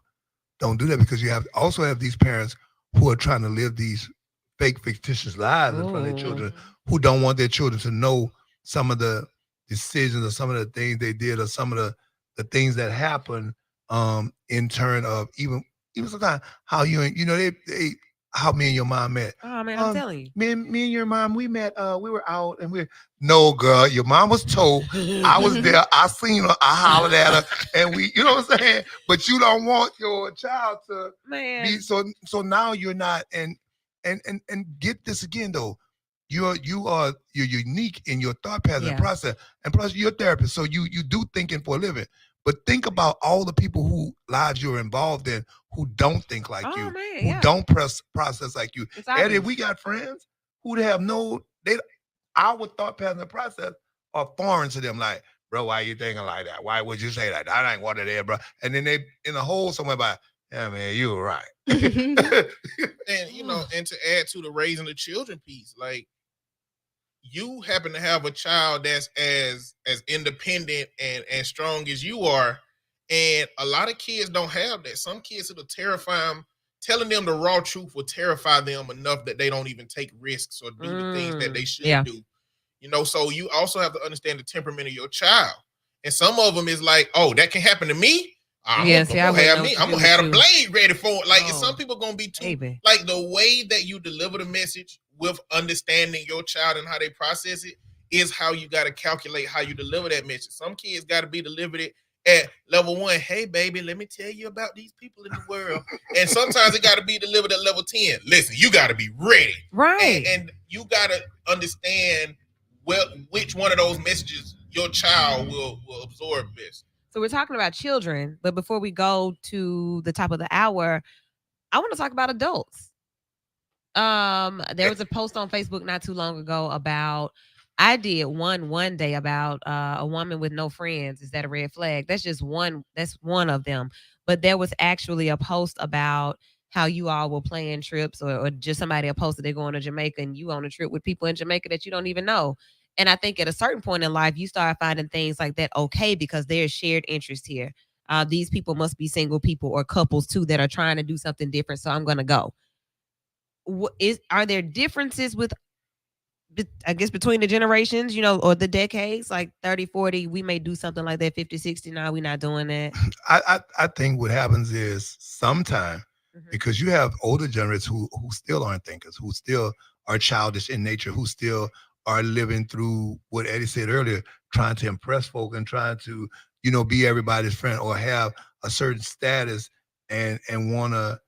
don't do that because you also have these parents who are trying to live these fake, fictitious lives in front of their children who don't want their children to know some of the decisions or some of the things they did or some of the things that happen in turn of even sometimes how they how me and your mom met. Oh man, I'm telling you. Me and your mom, we met, we were out and no girl, your mom was told. I was there, I seen her, I hollered at her, and we, you know what I'm saying? But you don't want your child to be so now you're not and get this again though. You're unique in your thought pattern and process, and plus you're a therapist, so you do thinking for a living. But think about all the people who lives you're involved in who don't think like you, who don't process like you. Eddie, we got friends who have our thought pattern and process are foreign to them. Like, bro, why you thinking like that? Why would you say that? I ain't wanted there, bro. And then they in a hole somewhere by, yeah, man, you were right. And and to add to the raising the children piece, like, you happen to have a child that's as independent and strong as you are, and a lot of kids don't have that. Some kids, it'll terrify them. Telling them the raw truth will terrify them enough that they don't even take risks or do the things that they should do. So you also have to understand the temperament of your child. And some of them is like, oh, that can happen to me. I'm gonna have a blade ready for it. Like, some people gonna be too like the way that you deliver the message with understanding your child and how they process it is how you got to calculate how you deliver that message. Some kids got to be delivered it at level 1. Hey, baby, let me tell you about these people in the world. And sometimes it got to be delivered at level 10. Listen, you got to be ready, right? And you got to understand which one of those messages your child will absorb best. So we're talking about children, but before we go to the top of the hour, I want to talk about adults. There was a post on Facebook not too long ago about I did one day about a woman with no friends. Is that a red flag? That's just one. That's one of them. But there was actually a post about how you all were planning trips, or just somebody posted they're going to Jamaica and you on a trip with people in Jamaica that you don't even know. And I think at a certain point in life, you start finding things like that okay because there's shared interest here. These people must be single people or couples too that are trying to do something different. So I'm going to go. Are there differences with, I guess, between the generations, or the decades, like 30, 40, we may do something like that, 50, 60, now we're not doing that? I think what happens is sometime, because you have older generations who still aren't thinkers, who still are childish in nature, who still are living through what Eddie said earlier, trying to impress folk and trying to, be everybody's friend or have a certain status and want to,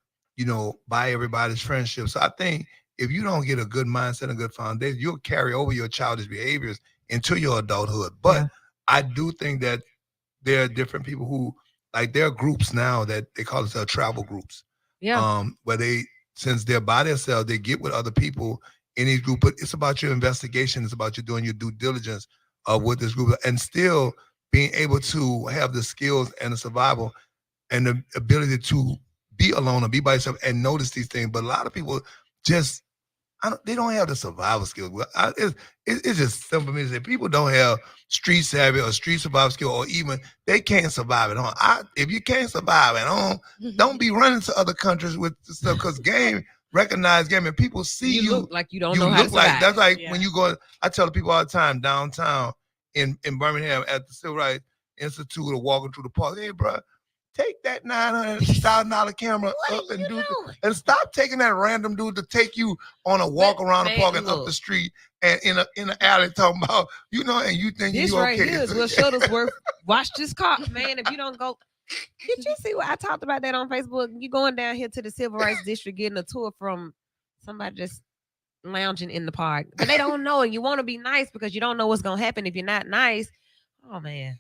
buy everybody's friendship. So I think if you don't get a good mindset and a good foundation, you'll carry over your childish behaviors into your adulthood. But I do think that there are different people who, like, there are groups now that they call themselves travel groups. Yeah. Where since they're by themselves, they get with other people in each group. But it's about your investigation. It's about you doing your due diligence with this group and still being able to have the skills and the survival and the ability to be alone or be by yourself and notice these things. But a lot of people just, they don't have the survival skills. It's just simple for me to say people don't have street savvy or street survival skill, or even they can't survive at home. If you can't survive at home, don't be running to other countries with stuff, because recognize game, and people see you look like you don't know how to survive. That's like when you go. I tell the people all the time downtown in Birmingham at the Civil Rights Institute or walking through the park. Hey, bro, take that $900,000 camera up and stop taking that random dude to take you on a walk around the park and up the street and in an alley talking about, and you think this you right okay. Here is Will Shuttlesworth. Watch this cop, man. If you don't go, did you see what I talked about that on Facebook? You going down here to the Civil Rights District getting a tour from somebody just lounging in the park, but they don't know, and you want to be nice because you don't know what's gonna happen if you're not nice. Oh man.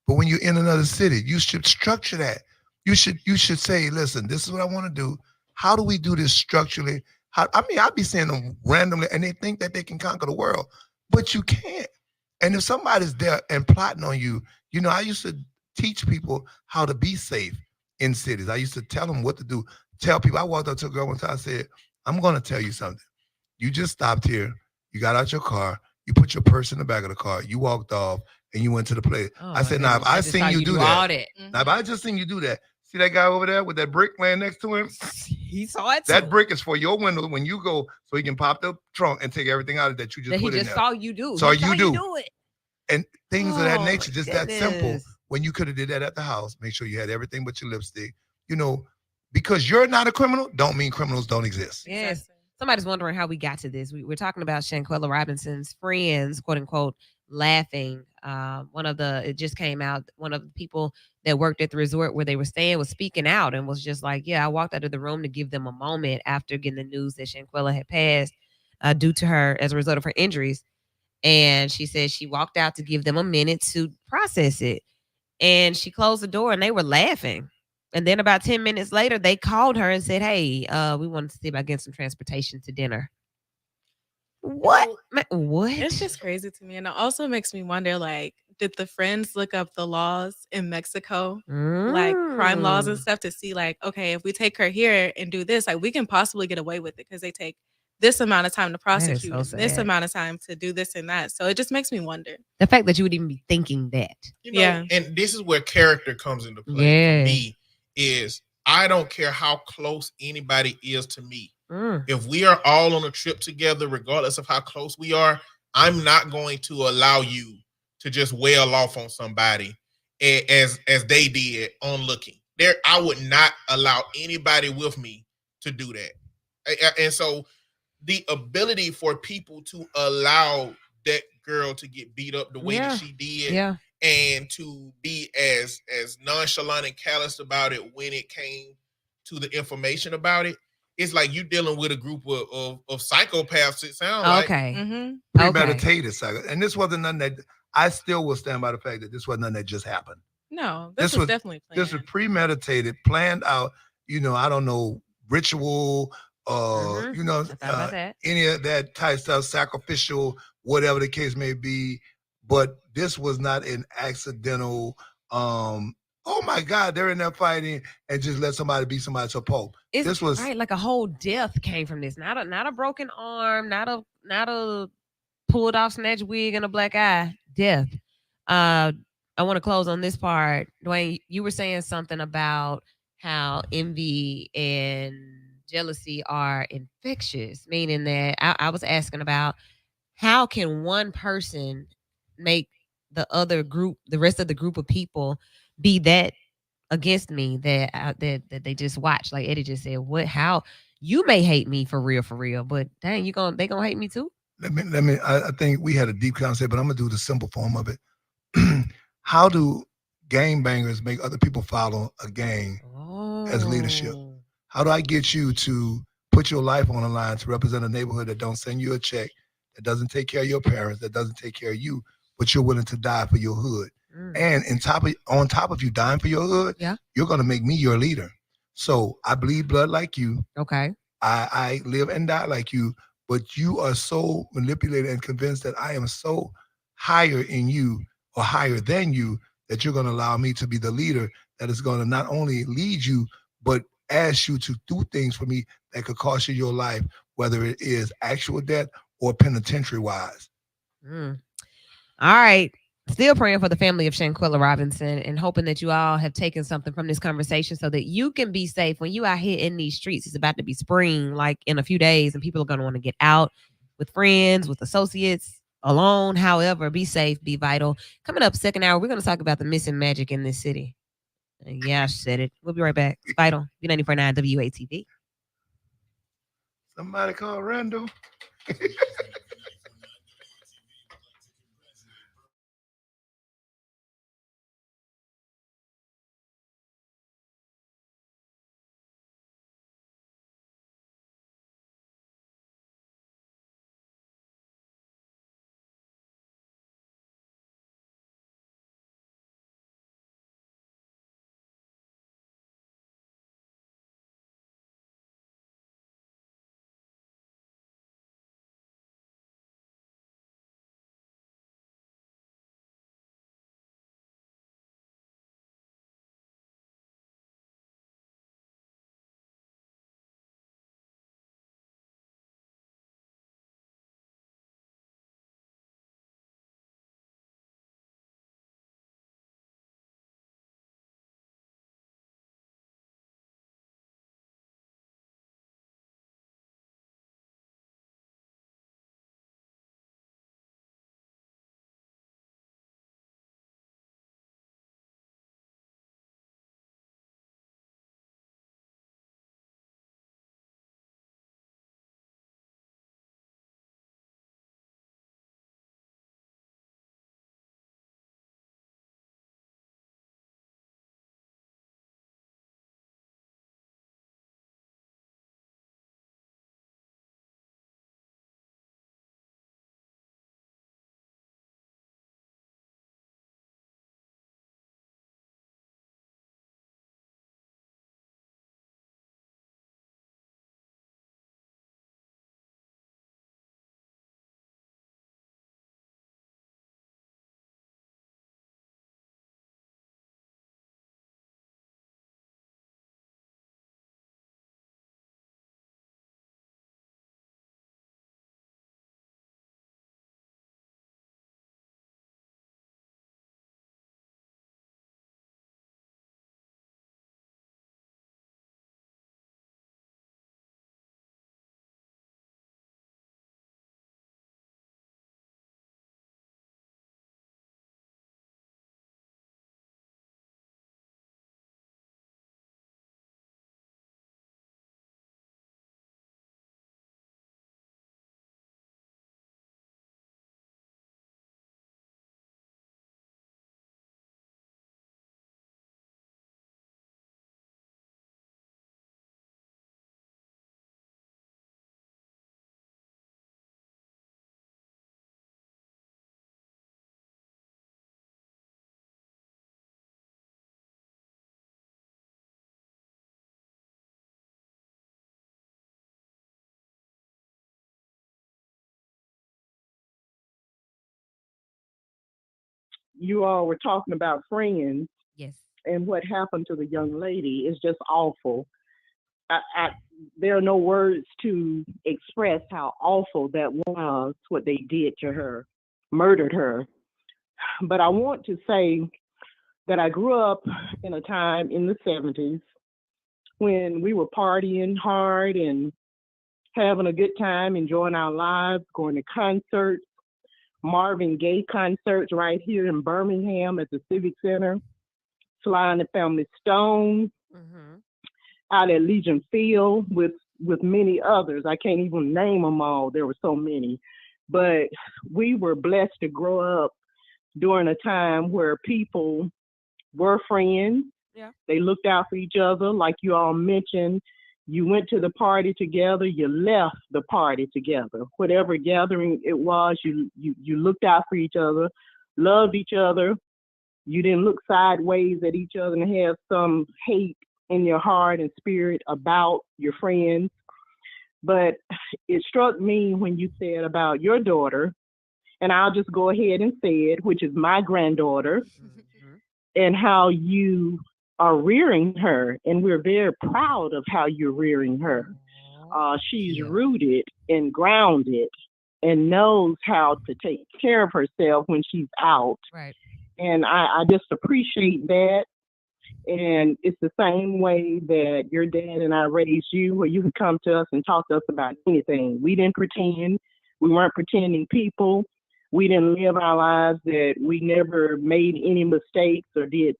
But when you're in another city, you should structure that. You should say, listen, this is what I want to do. How do we do this structurally? I'll be seeing them randomly, and they think that they can conquer the world, but you can't. And if somebody's there and plotting on you, I used to teach people how to be safe in cities. I used to tell them what to do. Tell people. I walked up to a girl one time. I said, I'm going to tell you something. You just stopped here. You got out your car. You put your purse in the back of the car. You walked off. And you went to the place. I said, now, if I seen you do that, now, if I just seen you do that, see that guy over there with that brick laying next to him? He saw it. That brick is for your window when you go, so he can pop the trunk and take everything out of that you just put in there. He just saw you do. Saw you do it. And things of that nature, just that simple. When you could have did that at the house, make sure you had everything but your lipstick. Because you're not a criminal, don't mean criminals don't exist. Yes. Somebody's wondering how we got to this. We're talking about Shanquella Robinson's friends, quote unquote, laughing. It just came out, one of the people that worked at the resort where they were staying was speaking out and was just like, yeah, I walked out of the room to give them a moment after getting the news that Shanquella had passed due to her, as a result of her injuries. And she said she walked out to give them a minute to process it. And she closed the door and they were laughing. And then about 10 minutes later, they called her and said, hey, we wanted to see about getting some transportation to dinner. What? It's just crazy to me. And it also makes me wonder, like, did the friends look up the laws in Mexico, like crime laws and stuff, to see, like, okay, if we take her here and do this, like, we can possibly get away with it because they take this amount of time to prosecute, and this amount of time to do this and that. So it just makes me wonder. The fact that you would even be thinking that. And this is where character comes into play for me, is I don't care how close anybody is to me. If we are all on a trip together, regardless of how close we are, I'm not going to allow you to just wail off on somebody as they did on looking. I would not allow anybody with me to do that. And so the ability for people to allow that girl to get beat up the way that she did, and to be as nonchalant and callous about it when it came to the information about it, it's like you dealing with a group of psychopaths. It sounds like premeditated psycho. And this wasn't nothing that I still will stand by the fact that this wasn't nothing that just happened. No, this was definitely planned. This was premeditated, planned out. I don't know, ritual, I thought about that. any of that type stuff, sacrificial, whatever the case may be. But this was not an accidental. Oh my God, they're in there fighting and just let somebody be somebody to Pope. This was right, like a whole death came from this. Not a broken arm, not a pulled off snatch wig and a black eye. Death. I want to close on this part. Dwayne, you were saying something about how envy and jealousy are infectious, meaning that I was asking about how can one person make the rest of the group of people be that against me that they just watch. Like Eddie just said, how you may hate me for real, but dang, they gonna hate me too. I think we had a deep conversation, but I'm gonna do the simple form of it. How do gang bangers make other people follow a gang as leadership? How do I get you to put your life on the line to represent a neighborhood that don't send you a check, that doesn't take care of your parents, that doesn't take care of you, but you're willing to die for your hood? And on top of you dying for your hood, you're gonna make me your leader. So I bleed blood like you. Okay. I live and die like you, but you are so manipulated and convinced that I am so higher in you or higher than you that you're going to allow me to be the leader that is going to not only lead you, but ask you to do things for me that could cost you your life, whether it is actual death or penitentiary wise. All right. Still praying for the family of Shanquella Robinson and hoping that you all have taken something from this conversation so that you can be safe when you out here in these streets. It's about to be spring, like in a few days, and people are going to want to get out with friends, with associates, alone. However, be safe, be vital. Coming up, second hour, we're going to talk about the missing magic in this city. Yeah, I said it. We'll be right back. It's Vital, B94.9 WATV. Somebody call Randall. you all were talking about friends. Yes. And what happened to the young lady is just awful. There are no words to express how awful that was, what they did to her, murdered her. But I want to say that I grew up in a time in the 70s when we were partying hard and having a good time, enjoying our lives, going to concerts, Marvin Gaye concerts right here in Birmingham at the Civic Center, Sly and the Family Stone, out at Legion Field with many others. I can't even name them all. There were so many. But we were blessed to grow up during a time where people were friends. Yeah. They looked out for each other, like you all mentioned. You went to the party together. You left the party together. Whatever gathering it was, you looked out for each other, loved each other. You didn't look sideways at each other and have some hate in your heart and spirit about your friends. But it struck me when you said about your daughter, and I'll just go ahead and say it, which is my granddaughter, and how you are rearing her. And we're very proud of how you're rearing her. She's rooted and grounded and knows how to take care of herself when she's out. Right. And I just appreciate that. And it's the same way that your dad and I raised you, where you could come to us and talk to us about anything. We didn't pretend. We weren't pretending people. We didn't live our lives that we never made any mistakes or did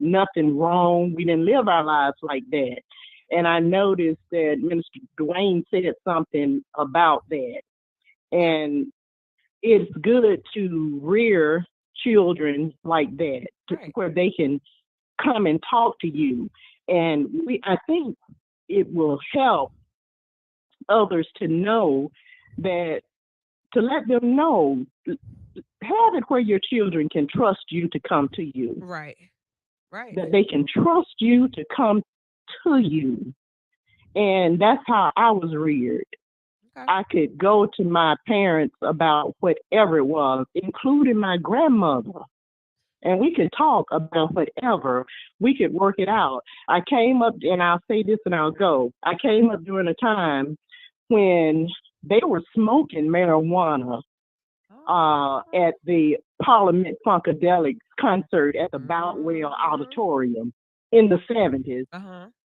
nothing wrong. We didn't live our lives like that. And I noticed that Minister Dwayne said something about that. And it's good to rear children like that, where they can come and talk to you. And I think it will help others to know that, to let them know, have it where your children can trust you to come to you. Right. That they can trust you to come to you. And that's how I was reared. Okay. I could go to my parents about whatever it was, including my grandmother. And we could talk about whatever. We could work it out. I came up, and I'll say this and I'll go. I came up during a time when they were smoking marijuana at the Parliament Funkadelic concert at the Boutwell Auditorium in the 70s.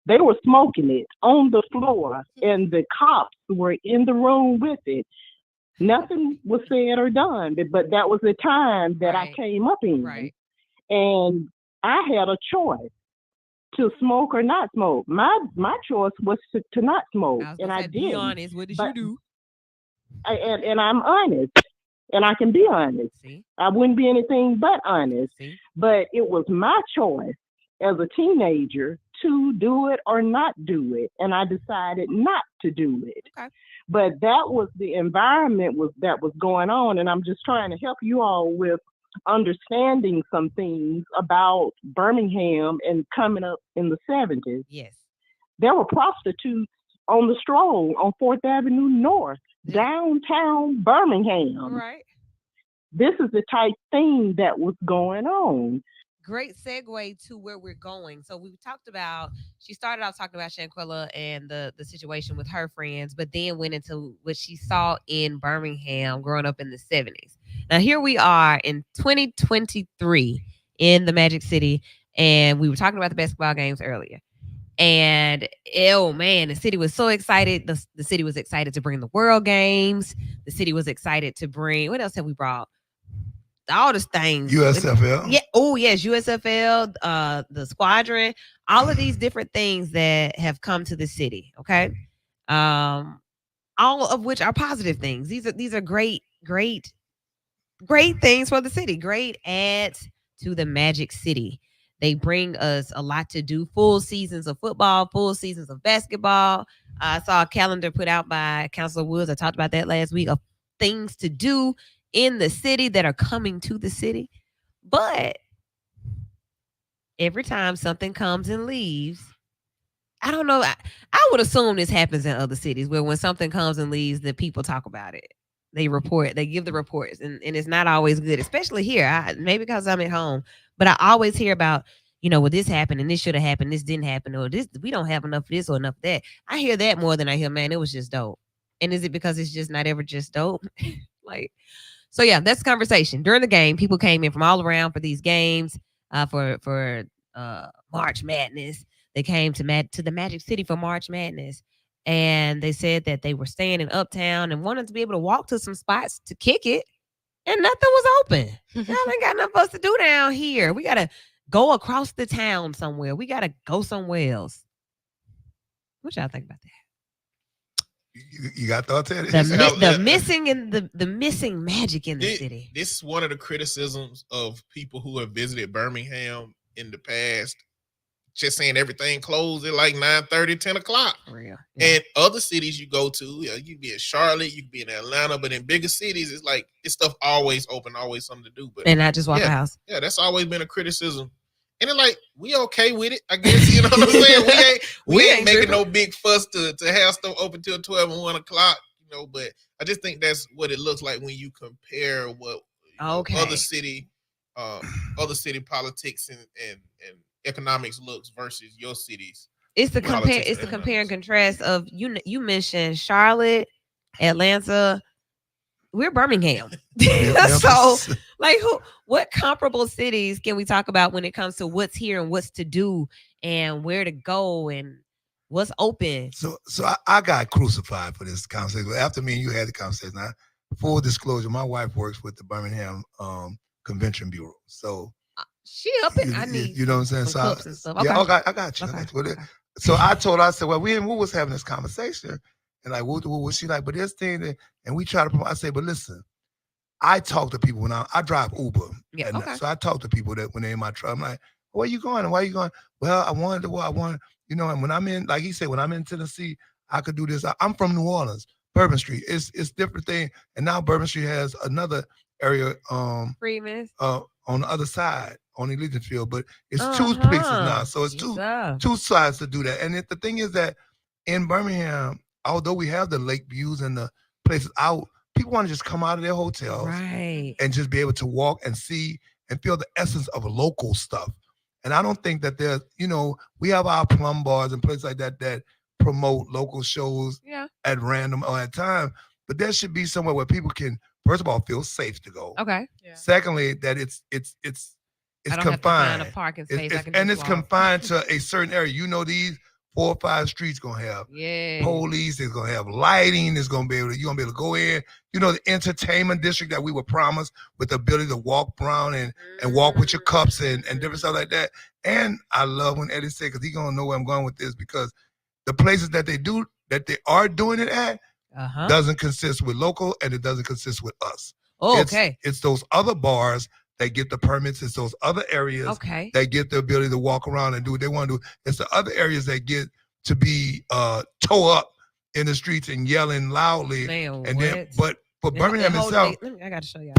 They were smoking it on the floor, and the cops were in the room with it. Nothing was said or done, but that was the time that I came up in. Right. And I had a choice to smoke or not smoke. My choice was to not smoke, and I did. Be honest. What did you do? And I'm honest, and I can be honest. See? I wouldn't be anything but honest. See? But it was my choice as a teenager to do it or not do it, and I decided not to do it. Okay. But that was the environment that was going on, and I'm just trying to help you all with understanding some things about Birmingham and coming up in the 70s. Yes. There were prostitutes on the stroll on 4th Avenue North, downtown Birmingham. Right. This is the type thing that was going on. Great segue to where we're going. So we talked about, she started out talking about Shanquella and the situation with her friends, but then went into what she saw in Birmingham growing up in the 70s. Now here we are in 2023 in the Magic City, and we were talking about the basketball games earlier. And oh man, the city was so excited. The city was excited to bring the World Games. The city was excited to bring, what else have we brought? All the things. USFL. Yeah. Oh, yes. USFL, the Squadron, all of these different things that have come to the city. Okay. All of which are positive things. These are great things for the city. Great adds to the Magic City. They bring us a lot to do. Full seasons of football, full seasons of basketball. I saw a calendar put out by Councilor Woods. I talked about that last week, of things to do in the city that are coming to the city. But every time something comes and leaves, I don't know. I would assume this happens in other cities where when something comes and leaves, the people talk about it. they give the reports, and it's not always good, especially here. Maybe because I'm at home, but I always hear about, well, this happened and this should have happened, this didn't happen, or this we don't have enough of this or enough of that. I hear that more than I hear, man, it was just dope. And is it because it's just not ever just dope? Like, so yeah, that's the conversation. During the game, people came in from all around for these games, for March Madness. They came to the Magic City for March Madness. And they said that they were staying in Uptown and wanted to be able to walk to some spots to kick it. And nothing was open. Y'all ain't got nothing for us to do down here. We got to go across the town somewhere. We got to go somewhere else. What y'all think about that? You got thoughts on it? The missing magic in the city. This is one of the criticisms of people who have visited Birmingham in the past. Just saying everything closed at like 9:30, 10 o'clock. For real. Yeah. And other cities you go to, you can be in Charlotte, you can be in Atlanta, but in bigger cities, it's like this stuff always open, always something to do. But and not just walk a house. Yeah, that's always been a criticism. And it's like, we okay with it, I guess. You know what I'm saying? We ain't making no big fuss to have stuff open till 12 and 1 o'clock, but I just think that's what it looks like when you compare what other city politics and economics looks versus your cities. It's the compare and contrast of you mentioned Charlotte, Atlanta. We're Birmingham. So like what comparable cities can we talk about when it comes to what's here and what's to do and where to go and what's open? So I got crucified for this conversation. After me and you had the conversation, full disclosure, my wife works with the Birmingham Convention Bureau. So she up it. I need you know what I'm saying? So and stuff. Okay. Yeah, I got you. Okay. So I told her, I said, well, we was having this conversation. And like, what was she like? But this thing, and we try to promote. I say, but listen, I talk to people when I drive Uber. Yeah, okay. So I talk to people that when they're in my truck, I'm like, where you going? And why are you going? Well, I wanted, and when I'm in, like he said, when I'm in Tennessee, I could do this. I'm from New Orleans, Bourbon Street. It's different thing. And now Bourbon Street has another area Freeman on the other side, on Elysian Field, but it's two places now. So it's two sides to do that. And the thing is that in Birmingham, although we have the lake views and the places out, people want to just come out of their hotels and just be able to walk and see and feel the essence of local stuff. And I don't think that there's, we have our plum bars and places like that promote local shows at random or at time, but there should be somewhere where people can, first of all, feel safe to go. Okay. Yeah. Secondly, that it's I don't confined. have to find a parking space. It's confined to a certain area. These 4 or 5 streets gonna have police. It's gonna have lighting. It's gonna you're gonna be able to go in. The entertainment district that we were promised with the ability to walk around and walk with your cups and different stuff like that. And I love when Eddie said, because he's gonna know where I'm going with this, because the places that they are doing it at doesn't consist with local and it doesn't consist with us. Oh, okay. It's those other bars that get the permits. It's those other areas that get the ability to walk around and do what they want to do. It's the other areas that get to be toe up in the streets and yelling loudly. Man, then, but for Birmingham itself, I got to show y'all.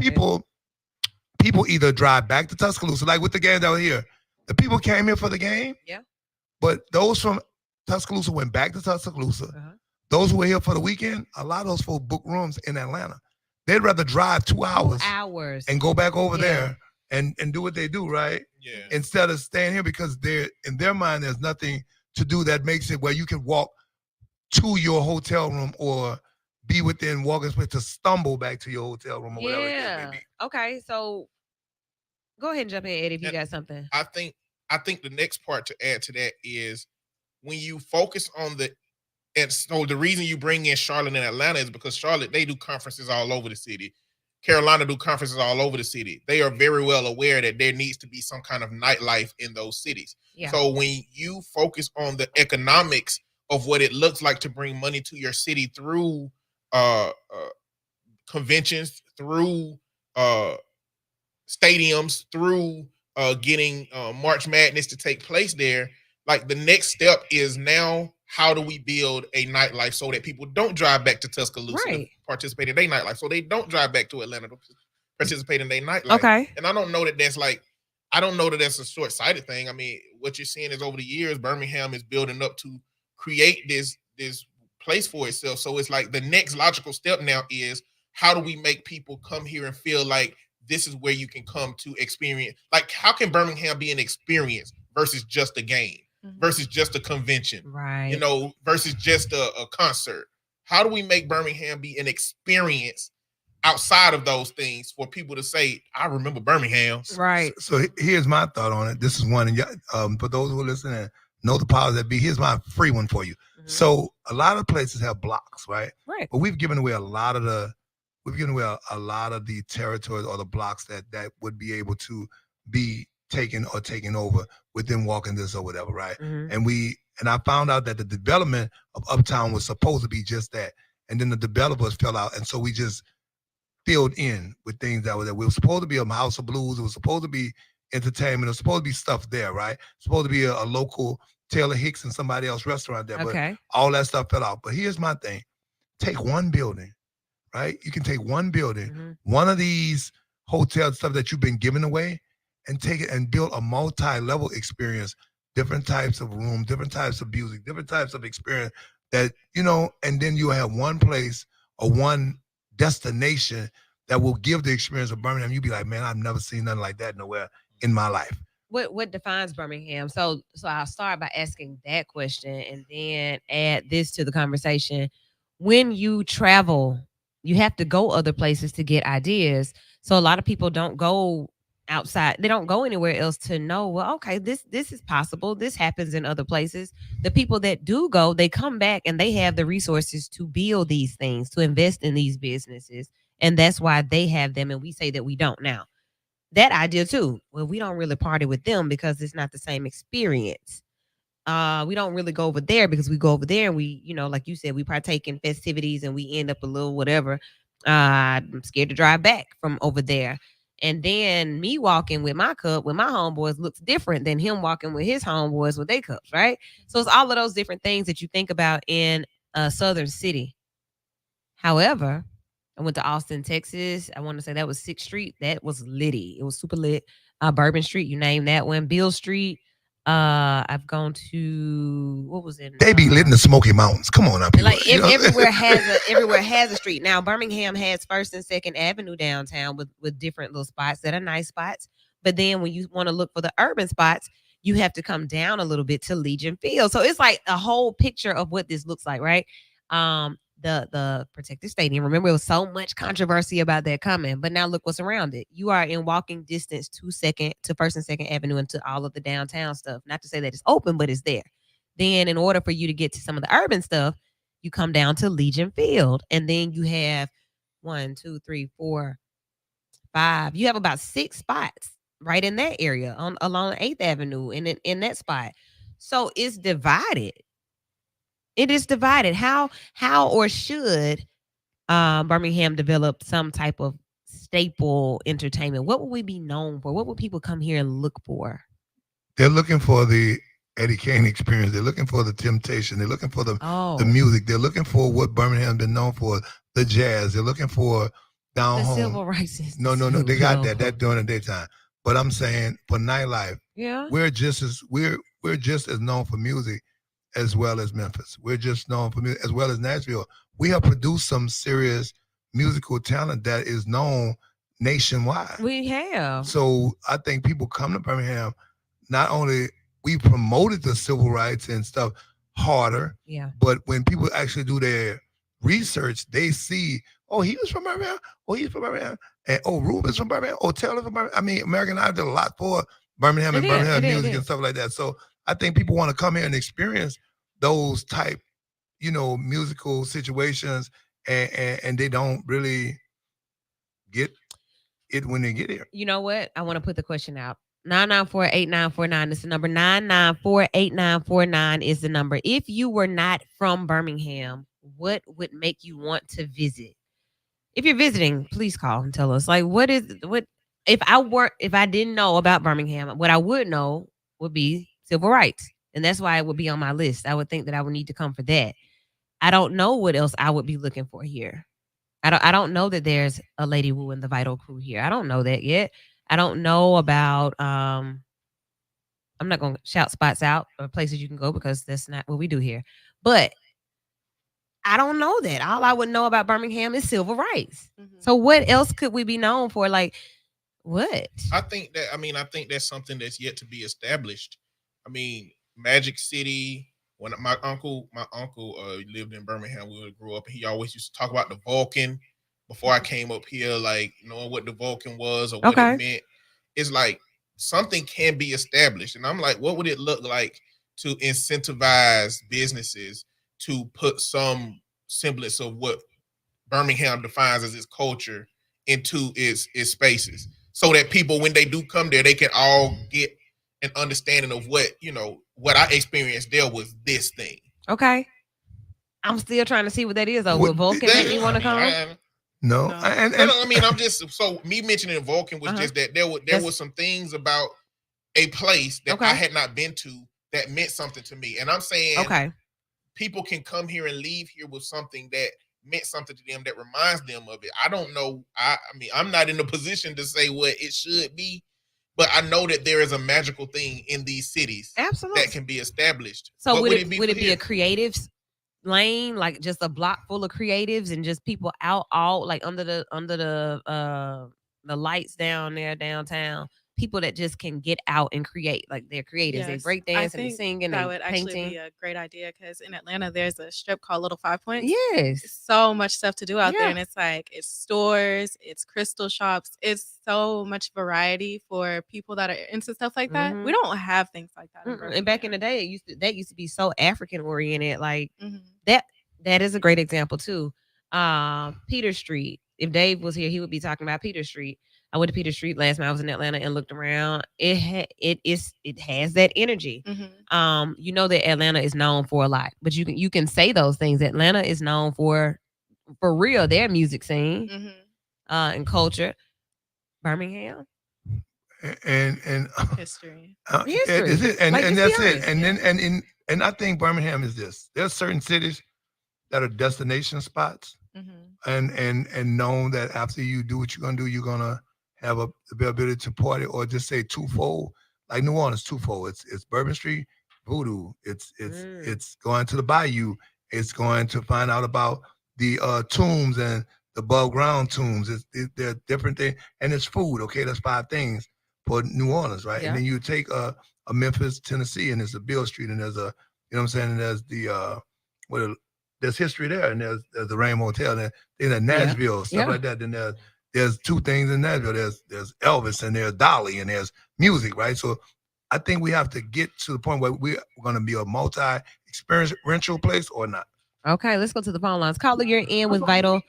People either drive back to Tuscaloosa, like with the games out here. The people came here for the game. Yeah. But those from Tuscaloosa went back to Tuscaloosa. Those who were here for the weekend, a lot of those folks booked rooms in Atlanta. They'd rather drive 2 hours and go back over there and do what they do, right? Yeah. Instead of staying here, because in their mind, there's nothing to do that makes it where you can walk to your hotel room or be within walking space to stumble back to your hotel room or whatever it may be. Okay, so go ahead and jump in, Eddie, if you got something. I think the next part to add to that is when you focus on and so the reason you bring in Charlotte and Atlanta is because Charlotte, they do conferences all over the city. Carolina do conferences all over the city. They are very well aware that there needs to be some kind of nightlife in those cities. Yeah. So when you focus on the economics of what it looks like to bring money to your city through conventions, through stadiums, through getting March Madness to take place there, like the next step is now, how do we build a nightlife so that people don't drive back to Tuscaloosa to participate in their nightlife? So they don't drive back to Atlanta to participate in their nightlife. Okay. And I don't know that that's a short-sighted thing. I mean, what you're seeing is over the years, Birmingham is building up to create this place for itself. So it's like the next logical step now is, how do we make people come here and feel like this is where you can come to experience? Like, how can Birmingham be an experience versus just a game, versus just a convention, right? Versus just a concert? How do we make Birmingham be an experience outside of those things for people to say, I remember Birmingham? Right. So here's my thought on it. This is one, and for those who are listening, know the powers that be. Here's my free one for you. Mm-hmm. So a lot of places have blocks, right? Right. But we've given away a lot of the territories or the blocks that would be able to be taken or taken over within walking this or whatever, right? Mm-hmm. And I found out that the development of Uptown was supposed to be just that, and then the developers fell out, and so we just filled in with things that were there. We were supposed to be a house of blues. It was supposed to be entertainment. It was supposed to be stuff there, right? It was supposed to be a local Taylor Hicks and somebody else restaurant there. Okay. But all that stuff fell out. But here's my thing. Take one building, right? You can take one building, one of these hotel stuff that you've been giving away, and take it and build a multi-level experience, different types of rooms, different types of music, different types of experience that, and then you have one place or one destination that will give the experience of Birmingham. You'll be like, man, I've never seen nothing like that nowhere in my life. What defines Birmingham? So I'll start by asking that question and then add this to the conversation. When you travel, you have to go other places to get ideas. So a lot of people don't go outside. They don't go anywhere else to know, well, okay, this is possible. This happens in other places. The people that do go, they come back and they have the resources to build these things, to invest in these businesses. And that's why they have them. And we say that we don't now. That idea too. Well, we don't really party with them because it's not the same experience. We don't really go over there because we go over there and we, like you said, we partake in festivities and we end up a little whatever. I'm scared to drive back from over there. And then me walking with my cup with my homeboys looks different than him walking with his homeboys with their cups, right? So it's all of those different things that you think about in a southern city. However, I went to Austin, Texas. I want to say that was 6th Street. That was litty. It was super lit. Bourbon Street, you name that one. Beale Street. I've gone to what was it? They be lit in the Smoky Mountains. Come on, people. Like everywhere has a street. Now Birmingham has 1st and 2nd Avenue downtown with different little spots that are nice spots. But then when you want to look for the urban spots, you have to come down a little bit to Legion Field. So it's like a whole picture of what this looks like, right? The protected stadium. Remember, it was so much controversy about that coming, but now look what's around it. You are in walking distance to 1st and 2nd Avenue and to all of the downtown stuff. Not to say that it's open, but it's there. Then in order for you to get to some of the urban stuff, you come down to Legion Field. And then you have 1, 2, 3, 4, 5. You have about 6 spots right in that area along 8th Avenue and in that spot. So it's divided. It is divided. How or should Birmingham develop some type of staple entertainment? What would we be known for? What would people come here and look for? They're looking for the Eddie Kane experience. They're looking for the Temptation. They're looking for the music. They're looking for what Birmingham's been known for, the jazz. They're looking for down home. Civil rights. No. They got that. That during the daytime. But I'm saying for nightlife, we're just as known for music as well as Memphis. We're just known for music as well as Nashville. We have produced some serious musical talent that is known nationwide. We have. So I think people come to Birmingham, not only we promoted the civil rights and stuff harder, but when people actually do their research, they see, oh, he was from Birmingham, oh, he's from Birmingham, and oh, Ruben's from Birmingham, oh, Taylor from Birmingham. I mean, American Idol did a lot for Birmingham and Birmingham music and stuff like that. So I think people want to come here and experience those type, musical situations, and they don't really get it when they get here. You know what? I want to put the question out. 994-8949 is the number. 994-8949 is the number. If you were not from Birmingham, what would make you want to visit? If you're visiting, please call and tell us. Like, if I didn't know about Birmingham, what I would know would be civil rights. And that's why it would be on my list. I would think that I would need to come for that. I don't know what else I would be looking for here. I don't know that there's a Lady Wu in the Vital Crew here. I don't know that yet. I don't know about I'm not going to shout spots out or places you can go because that's not what we do here. But I don't know that. All I would know about Birmingham is civil rights. So what else could we be known for? Like what? I think that's something that's yet to be established. I mean, Magic City. When my uncle lived in Birmingham, we grew up, and he always used to talk about the Vulcan. Before I came up here, like knowing what the Vulcan was or what it meant, it's like something can be established. And I'm like, what would it look like to incentivize businesses to put some semblance of what Birmingham defines as its culture into its spaces, so that people, when they do come there, they can all get an understanding of what I experienced there was this thing. Okay. I'm still trying to see what that is. Though, would Vulcan make me want to come? No. I mean, I'm just, so me mentioning Vulcan was just that there was some things about a place that I had not been to that meant something to me, and I'm saying, people can come here and leave here with something that meant something to them that reminds them of it. I don't know. I mean, I'm not in a position to say what it should be, but I know that there is a magical thing in these cities that can be established. So would it be a creatives lane, like just a block full of creatives and just people out all like under the lights down there downtown? People that just can get out and create, like they're creatives. They break dance and they sing and that would painting. actually be a great idea, because in Atlanta there's a strip called Little 5 Points. Yes, so much stuff to do out there, and it's like it's stores, it's crystal shops, it's so much variety for people that are into stuff like that. We don't have things like that. And back in the day, that used to be so African oriented, like that. That is a great example too. Peter Street. If Dave was here, he would be talking about Peter Street. I went to Peter Street last time I was in Atlanta and looked around. It has that energy. You know that Atlanta is known for a lot, but you can say those things. Atlanta is known for real, their music scene and culture. Birmingham and history, history, and that's it. And then and I think Birmingham is this. There's certain cities that are destination spots, and known that after you do what you're gonna do, you're gonna have the ability to party, or just say twofold, like New Orleans twofold. It's Bourbon Street, Voodoo. It's going to the Bayou. It's going to find out about the tombs and the above ground tombs. There are different things, and it's food. Okay, that's 5 things for New Orleans, right? Yeah. And then you take a Memphis, Tennessee, and there's a Beale Street, and there's a, you know what I'm saying, and there's the there's history there, and there's the Rainbow Hotel, and then Nashville, stuff like that. Then there's 2 things in Nashville. There's Elvis, and there's Dolly, and there's music, right? So I think we have to get to the point where we're going to be a multi-experiential place or not. Okay, let's go to the phone lines. Caller, you're in with Vital.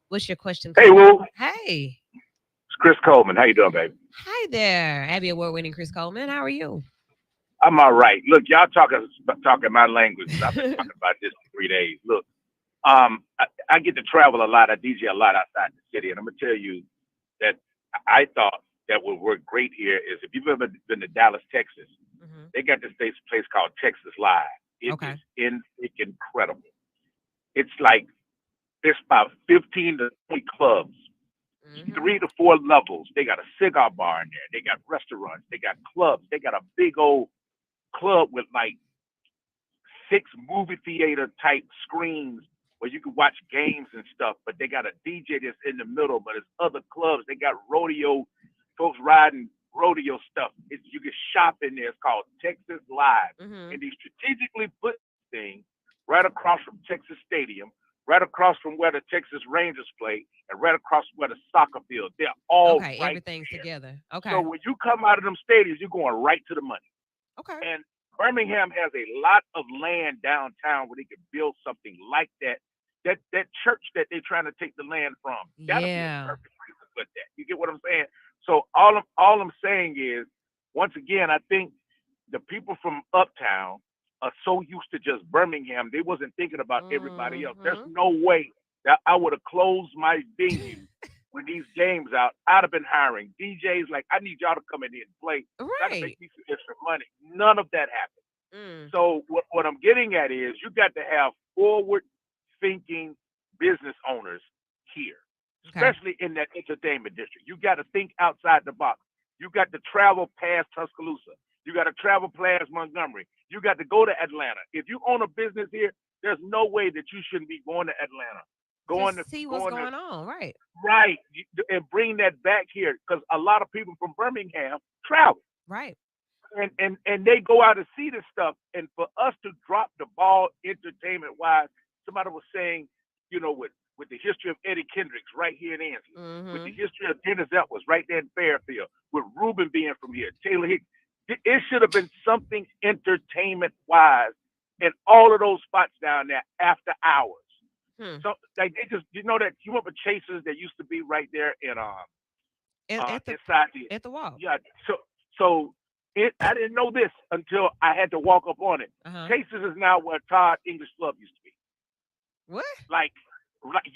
What's your question? Hey, Woo. Hey. It's Chris Coleman. How you doing, baby? Hi there. Abby Award-winning Chris Coleman. How are you? I'm all right. Look, y'all talking my language. I've been talking about this for 3 days. Look, I get to travel a lot. I DJ a lot outside the city, and I'm gonna tell you that I thought that would work great here is if you've ever been to Dallas, Texas, they got this place called Texas Live. It's incredible. It's like there's about 15 to 20 clubs, 3 to 4 levels. They got a cigar bar in there. They got restaurants. They got clubs. They got a big old club with like 6 movie theater type screens where you can watch games and stuff, but they got a DJ that's in the middle, but it's other clubs. They got rodeo, folks riding rodeo stuff. You can shop in there. It's called Texas Live. And they strategically put things right across from Texas Stadium, right across from where the Texas Rangers play, and right across from where the soccer field. They're all right everything's there. Together. Okay. So when you come out of them stadiums, you're going right to the money. Okay. And Birmingham has a lot of land downtown where they could build something like that. That church that they're trying to take the land from. That'll be a perfect place to put that. You get what I'm saying? So all I'm saying is, once again, I think the people from Uptown are so used to just Birmingham, they wasn't thinking about everybody else. There's no way that I would have closed my venue when these games out. I'd have been hiring DJs like, I need y'all to come in here and play. That'll make me some extra money. None of that happened. So what I'm getting at is you got to have forward-thinking business owners here, especially in that entertainment district. You got to think outside the box. You got to travel past Tuscaloosa. You got to travel past Montgomery. You got to go to Atlanta. If you own a business here, There's no way that you shouldn't be going to Atlanta, going to Just see what's going on, right? Right, and bring that back here because a lot of people from Birmingham travel. Right. And they go out to see this stuff. And for us to drop the ball entertainment wise, somebody was saying, with the history of Eddie Kendricks right here in Ansley, with the history of Dennis Edwards right there in Fairfield, with Ruben being from here, Taylor Hicks, it should have been something entertainment wise in all of those spots down there after hours. So like they just that you remember Chasers that used to be right there at the wall. Yeah. So I didn't know this until I had to walk up on it. Chasers is now where Todd English Club used to be. What? Like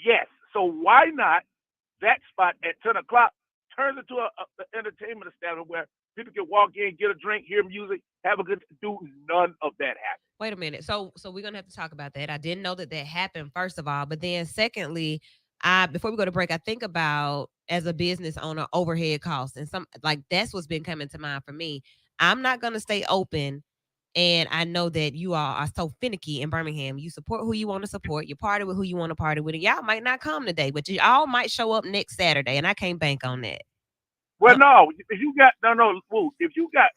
yes. So why not that spot at 10 o'clock turns into an entertainment establishment where people can walk in, get a drink, hear music, have a good do. None of that happened. Wait a minute. So we're gonna have to talk about that. I didn't know that happened, first of all, but then secondly, before we go to break, I think about as a business owner overhead costs and some like that's what's been coming to mind for me. I'm not gonna stay open. And I know that you all are so finicky in Birmingham. You support who you want to support. You party with who you want to party with. And y'all might not come today, but y'all might show up next Saturday, and I can't bank on that. Well, no, if you got if you got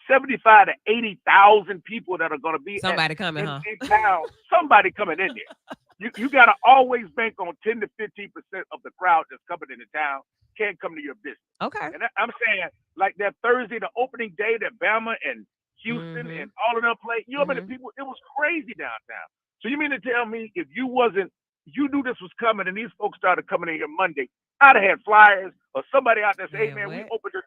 75 to 80,000 people that are going to be somebody coming, in town, somebody coming in there. You got to always bank on 10 to 15% of the crowd that's coming into town can't come to your business. Okay. And I'm saying like that Thursday, the opening day that Bama and Houston and all of them played, how many people, it was crazy downtown. So you mean to tell me if you knew this was coming and these folks started coming in here Monday, I'd have had flyers or somebody out there say, hey man, we opened this.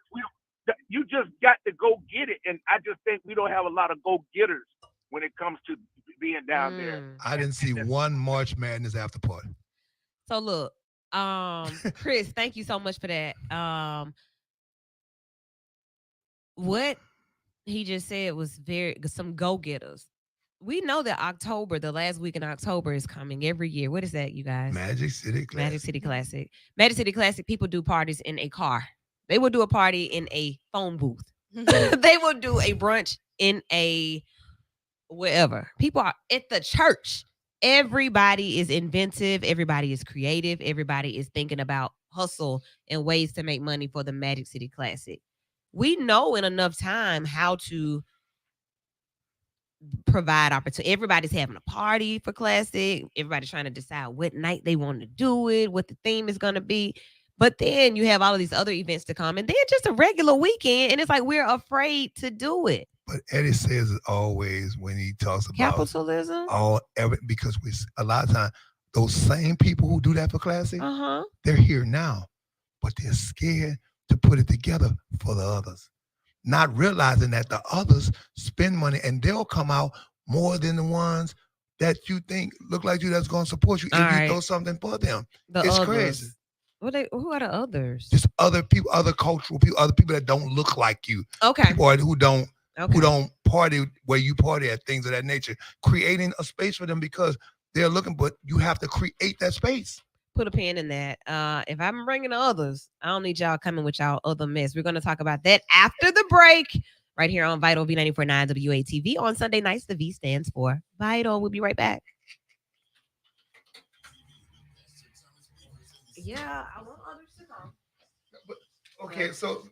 You just got to go get it. And I just think we don't have a lot of go-getters when it comes to being down there. I didn't see one March Madness after party. So look, Chris, thank you so much for that. What he just said was some go-getters. We know that October, the last week in October is coming every year. What is that, you guys? Magic City Classic. Magic City Classic. Magic City Classic, people do parties in a car. They will do a party in a phone booth. They will do a brunch in a wherever. People are at the church. Everybody is inventive. Everybody is creative. Everybody is thinking about hustle and ways to make money for the Magic City Classic. We know in enough time how to provide opportunity. Everybody's having a party for Classic. Everybody's trying to decide what night they want to do it, what the theme is going to be. But then you have all of these other events to come, and then just a regular weekend, and it's like we're afraid to do it. But Eddie says it always when he talks about capitalism. Because a lot of times those same people who do that for Classic, they're here now, but they're scared to put it together for the others, not realizing that the others spend money and they'll come out more than the ones that you think look like you that's going to support you if you throw something for them. It's others. Crazy. Who are the others? Just other people, other cultural people, other people that don't look like you. Okay. Or who don't party where you party at, things of that nature. Creating a space for them because they're looking, but you have to create that space. Put a pin in that. If I'm bringing the others, I don't need y'all coming with y'all other mess. We're going to talk about that after the break right here on Vital V94.9 WATV. On Sunday nights, the V stands for Vital. We'll be right back. Yeah, I want others to come. Okay, so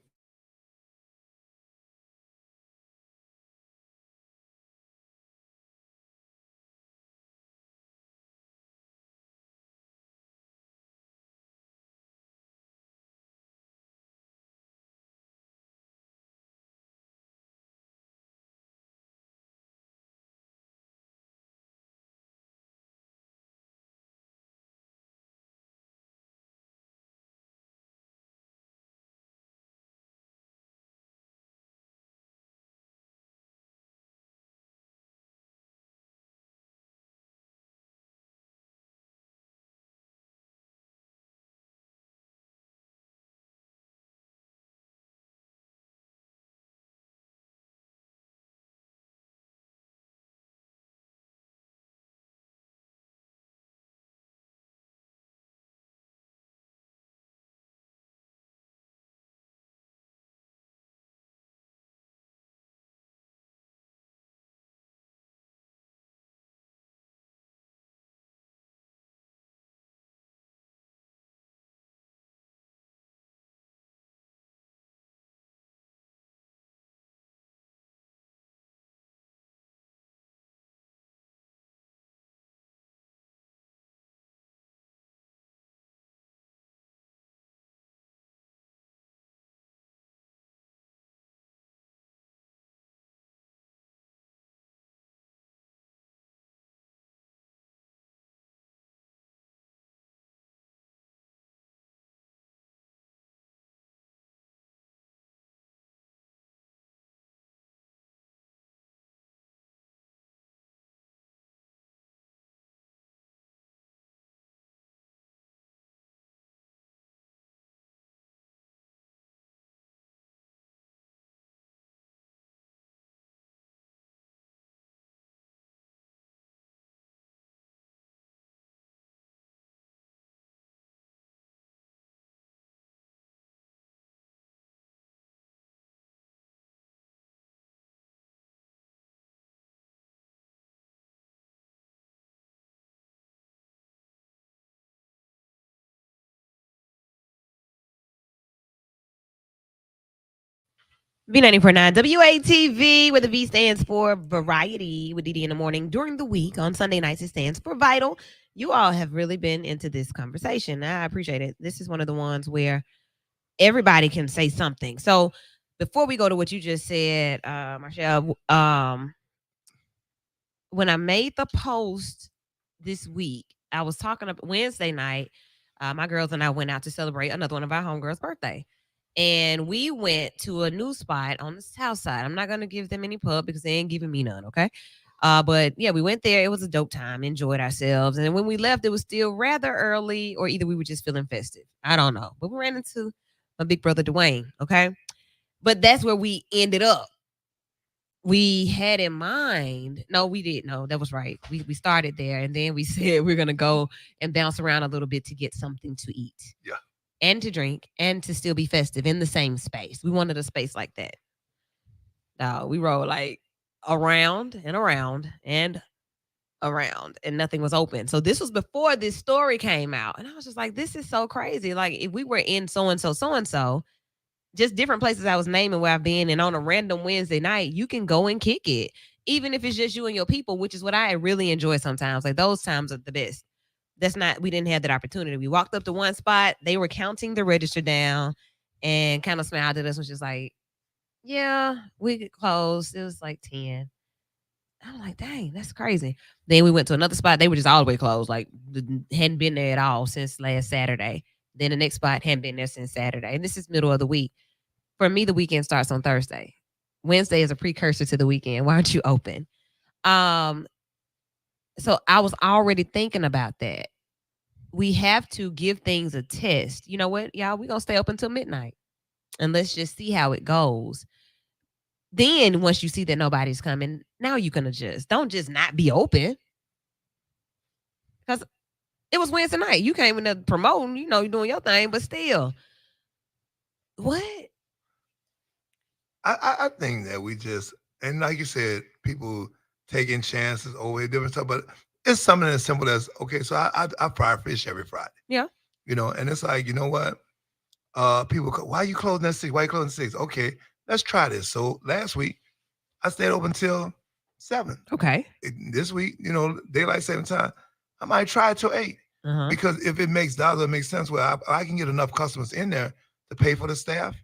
B94.9 WATV, where the V stands for variety with DD in the morning. During the week, on Sunday nights, it stands for vital. You all have really been into this conversation. I appreciate it. This is one of the ones where everybody can say something. So before we go to what you just said, Marshall, when I made the post this week, I was talking about Wednesday night. My girls and I went out to celebrate another one of our homegirls' birthday. And we went to a new spot on the south side. I'm not going to give them any pub because they ain't giving me none, okay? But yeah, we went there. It was a dope time, enjoyed ourselves. And when we left, it was still rather early, or either we were just feeling festive. I don't know. But we ran into my big brother, Dwayne, okay? But that's where we ended up. We had in mind, no, we didn't. No, that was right. We started there, and then we said we're going to go and bounce around a little bit to get something to eat. Yeah. And to drink and to still be festive in the same space. We wanted a space like that. We rode like around and around and around, and nothing was open. So this was before this story came out. And I was just like, this is so crazy. Like, if we were in so-and-so, just different places I was naming where I've been, and on a random Wednesday night, you can go and kick it. Even if it's just you and your people, which is what I really enjoy sometimes. Like, those times are the best. We didn't have that opportunity. We walked up to one spot, they were counting the register down and kind of smiled at us, which is like, yeah, we could close. It was like 10. I'm like, dang, that's crazy. Then we went to another spot. They were just all the way closed. Like, hadn't been there at all since last Saturday. Then the next spot hadn't been there since Saturday. And this is middle of the week. For me, the weekend starts on Thursday. Wednesday is a precursor to the weekend. Why aren't you open? So I was already thinking about that. We have to give things a test. You know what, y'all? We're going to stay up until midnight. And let's just see how it goes. Then once you see that nobody's coming, now you can adjust. Don't just not be open. Because it was Wednesday night. You came in there promoting, you're doing your thing, but still. What? I think that we just, and like you said, people taking chances over different stuff, but it's something as simple as, okay, so I fry fish every Friday. Yeah. And it's like, you know what? People go, why are you closing at 6? Why are you closing at 6? Okay, let's try this. So last week, I stayed open until 7. Okay. This week, daylight saving time, I might try it till 8. Because if it makes dollars, it makes sense where I can get enough customers in there to pay for the staff,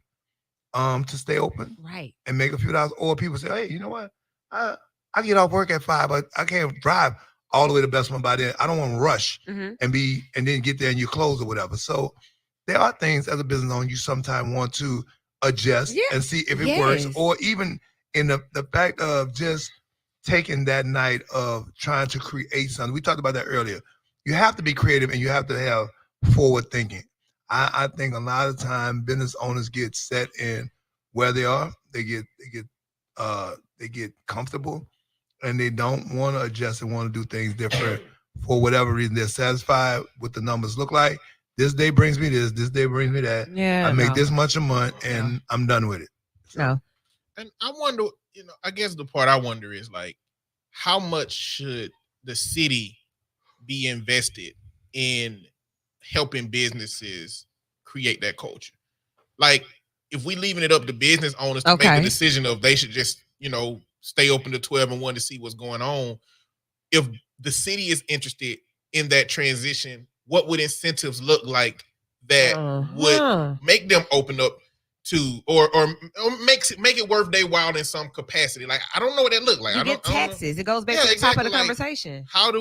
to stay open, right, and make a few dollars. Or people say, hey, you know what? I get off work at 5, but I can't drive all the way to Best One by then. I don't want to rush and then get there and you close or whatever. So there are things as a business owner you sometimes want to adjust and see if it works, or even in the fact of just taking that night of trying to create something. We talked about that earlier. You have to be creative and you have to have forward thinking. I think a lot of time business owners get set in where they are. They get comfortable, and they don't want to adjust and want to do things different for whatever reason. They're satisfied with the numbers look like. This day brings me this day brings me that. I make this much a month, and I'm done with it. So. No. And I wonder, I guess the part I wonder is, like, how much should the city be invested in helping businesses create that culture? Like, if we leaving it up to business owners to make the decision of they should just, stay open to 12 and 1 to see what's going on. If the city is interested in that transition, what would incentives look like that would make them open up to, or make it worth their while in some capacity? Like, I don't know what that look like. You get taxes. It goes back to the top of the conversation. How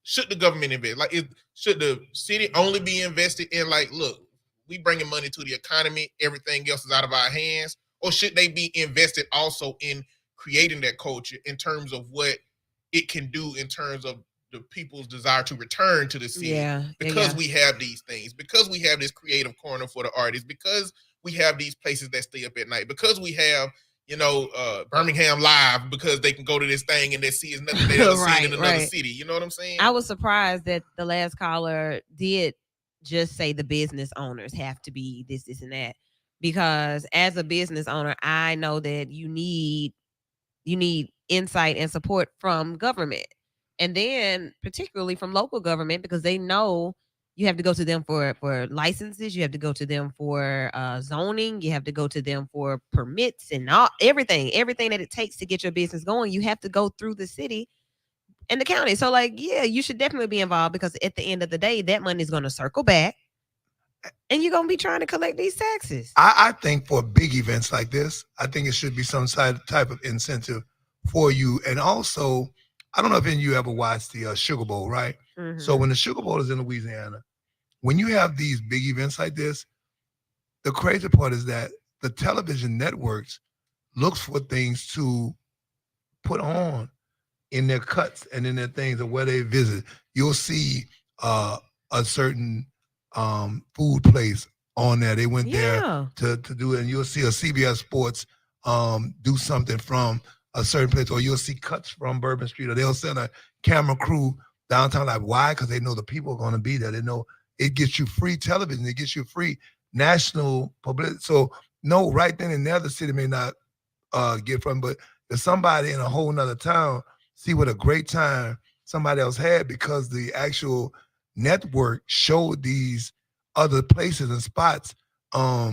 should the government invest? Like, should the city only be invested in, like, look, we bringing money to the economy, everything else is out of our hands? Or should they be invested also in creating that culture in terms of what it can do in terms of the people's desire to return to the city? Because we have these things, because we have this creative corner for the artists, because we have these places that stay up at night, because we have, Birmingham Live, because they can go to this thing and they see it's nothing they ever seen in another city. You know what I'm saying? I was surprised that the last caller did just say the business owners have to be this, and that. Because as a business owner, I know that you need insight and support from government, and then particularly from local government, because they know You have to go to them for licenses. You have to go to them for zoning. You have to go to them for permits and everything that it takes to get your business going. You have to go through the city and the county. So, like, yeah, you should definitely be involved because at the end of the day, that money is going to circle back, and you're going to be trying to collect these taxes. I think for big events like this, I think it should be some type of incentive for you. And also, I don't know if any of you ever watched the Sugar Bowl, right? Mm-hmm. So when the Sugar Bowl is in Louisiana, when you have these big events like this, the crazy part is that the television networks looks for things to put on in their cuts and in their things and where they visit. You'll see a certain food place on there. They went there to do it, and you'll see a CBS Sports do something from a certain place, or you'll see cuts from Bourbon Street, or they'll send a camera crew downtown. Like, why? Because they know the people are going to be there. They know it gets you free television. It gets you free national publicity. So, no, right then and there, the city may not get from, but if somebody in a whole nother town see what a great time somebody else had because the actual network showed these other places and spots. I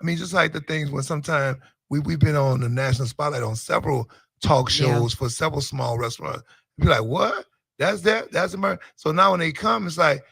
mean, just like the things when sometimes we've been on the national spotlight on several talk shows for several small restaurants. You're like, what? That's America. So now when they come, it's like,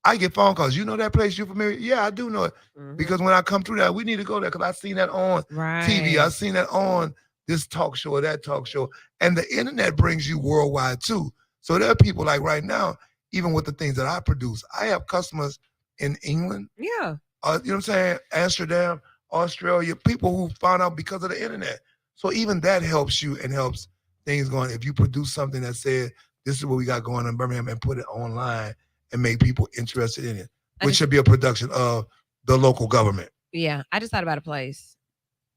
I get phone calls. You know that place? You familiar? Yeah, I do know it. Mm-hmm. Because when I come through that, we need to go there because I seen that on TV. I seen that on this talk show or that talk show. And the internet brings you worldwide too. So there are people like right now, even with the things that I produce, I have customers in England. Yeah. You know what I'm saying? Amsterdam, Australia, people who found out because of the internet. So even that helps you and helps things going. If you produce something that said, this is what we got going on in Birmingham and put it online and make people interested in it, which should be a production of the local government. Yeah. I just thought about a place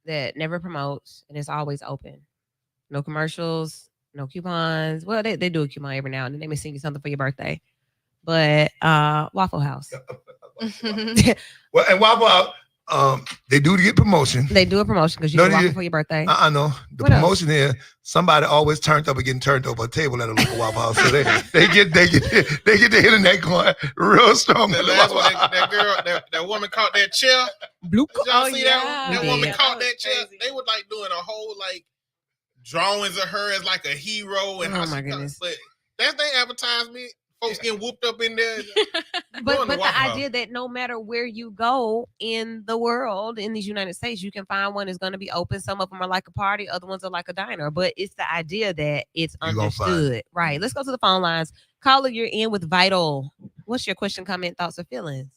that never promotes and it's always open. No commercials, no coupons. Well, they do a coupon every now and then. They may send you something for your birthday. But Waffle House. Well, and Waffle House, they do get promotion. They do a promotion because you get waffle for your birthday. I know. The promotion is somebody always turned up and getting turned over a table at a local Waffle House. So they get the internet going real strong. The last one, that woman caught that chair. Did y'all see that? That woman caught that chair. They were like doing a whole like drawings of her as like a hero and my goodness. But that's their advertisement. Folks getting whooped up in there. but the idea that no matter where you go in the world, in these United States, you can find one is going to be open. Some of them are like a party, other ones are like a diner. But it's the idea that it's understood. Right. Let's go to the phone lines. Caller, you're in with Vital. What's your question, comment, thoughts, or feelings?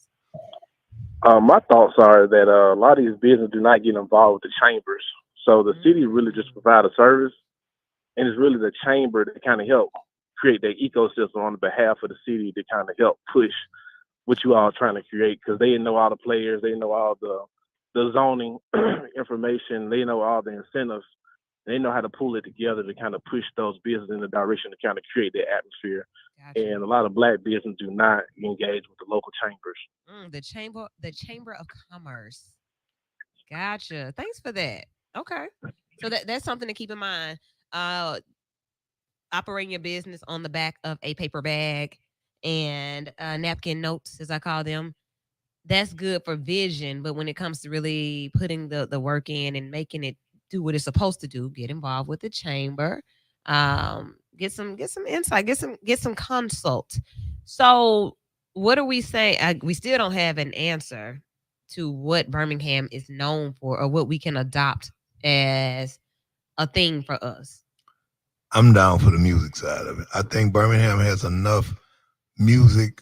My thoughts are that a lot of these businesses do not get involved with the chambers. So the city really just provide a service, and it's really the chamber that kind of help create that ecosystem on the behalf of the city to kind of help push what you all are trying to create, because they know all the players, they know all the zoning information, they know all the incentives, they know how to pull it together to kind of push those businesses in the direction to kind of create that atmosphere. Gotcha. And a lot of Black businesses do not engage with the local chambers. The Chamber of Commerce. Gotcha. Thanks for that. Okay. So that's something to keep in mind. Operating your business on the back of a paper bag and napkin notes, as I call them, that's good for vision. But when it comes to really putting the work in and making it do what it's supposed to do, get involved with the chamber, get some insight, get some consult. So what do we say? We still don't have an answer to what Birmingham is known for or what we can adopt as a thing for us. I'm down for the music side of it. I think Birmingham has enough music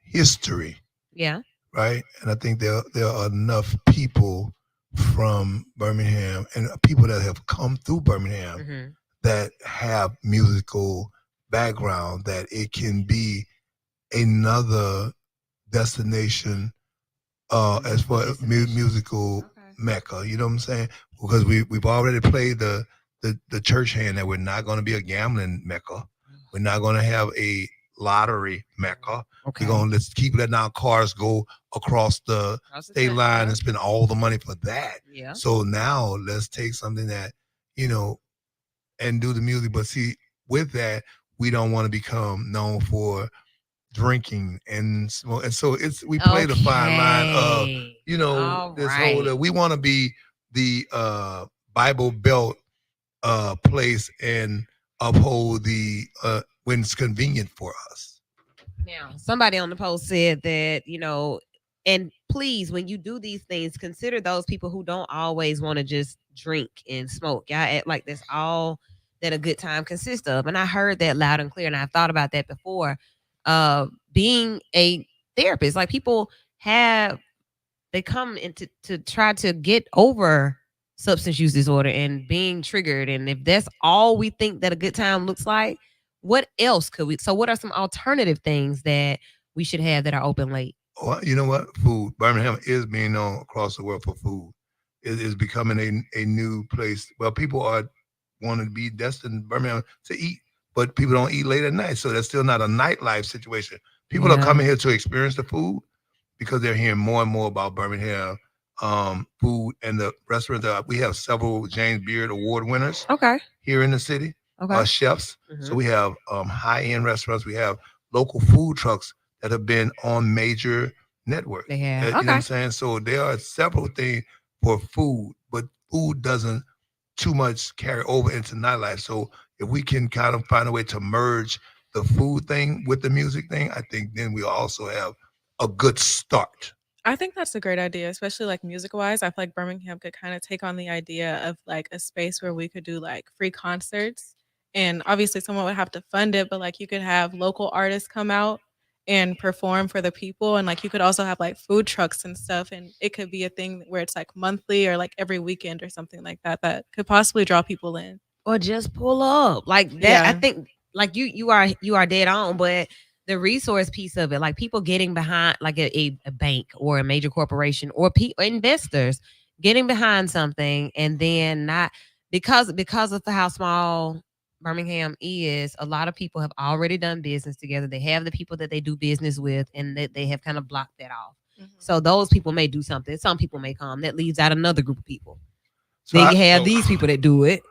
history. Yeah. Right? And I think there are enough people from Birmingham and people that have come through Birmingham that have musical background that it can be another destination as far as musical mecca. You know what I'm saying? Because we've already played the church hand that we're not going to be a gambling mecca. We're not going to have a lottery mecca. Okay. We're going to let's keep letting our cars go across the state line and spend all the money for that. Yeah. So now let's take something that, and do the music. But see, with that, we don't want to become known for drinking and smoke, and so we play the fine line of this whole we want to be the Bible Belt place and uphold the when it's convenient for us. Now, somebody on the post said that, and please, when you do these things, consider those people who don't always want to just drink and smoke. Y'all act like that's all that a good time consists of. And I heard that loud and clear, and I've thought about that before. Being a therapist, like people they come into to try to get over substance use disorder and being triggered. And if that's all we think that a good time looks like, what else could we? So, what are some alternative things that we should have that are open late? Well, you know what? Food. Birmingham is being known across the world for food. It is becoming a new place. Well, people are wanting to be destined Birmingham to eat, but people don't eat late at night. So that's still not a nightlife situation. People are coming here to experience the food because they're hearing more and more about Birmingham food and the restaurants. We have several James Beard Award winners here in the city, chefs. Mm-hmm. So we have high-end restaurants. We have local food trucks that have been on major networks. They have. You know what I'm saying? So there are several things for food, but food doesn't too much carry over into nightlife. So if we can kind of find a way to merge the food thing with the music thing, I think then we also have a good start. I think that's a great idea, especially like music wise. I feel like Birmingham could kind of take on the idea of like a space where we could do like free concerts. And obviously someone would have to fund it, but like you could have local artists come out and perform for the people. And like you could also have like food trucks and stuff. And it could be a thing where it's like monthly or like every weekend or something like that that could possibly draw people in. Or just pull up. Like that, yeah. I think like you are dead on, but the resource piece of it, like people getting behind like a bank or a major corporation or investors getting behind something, and then not because of how small Birmingham is, a lot of people have already done business together. They have the people that they do business with, and that they have kind of blocked that off. Mm-hmm. So those people may do something. Some people may come. That leaves out another group of people. So then you have these people that do it.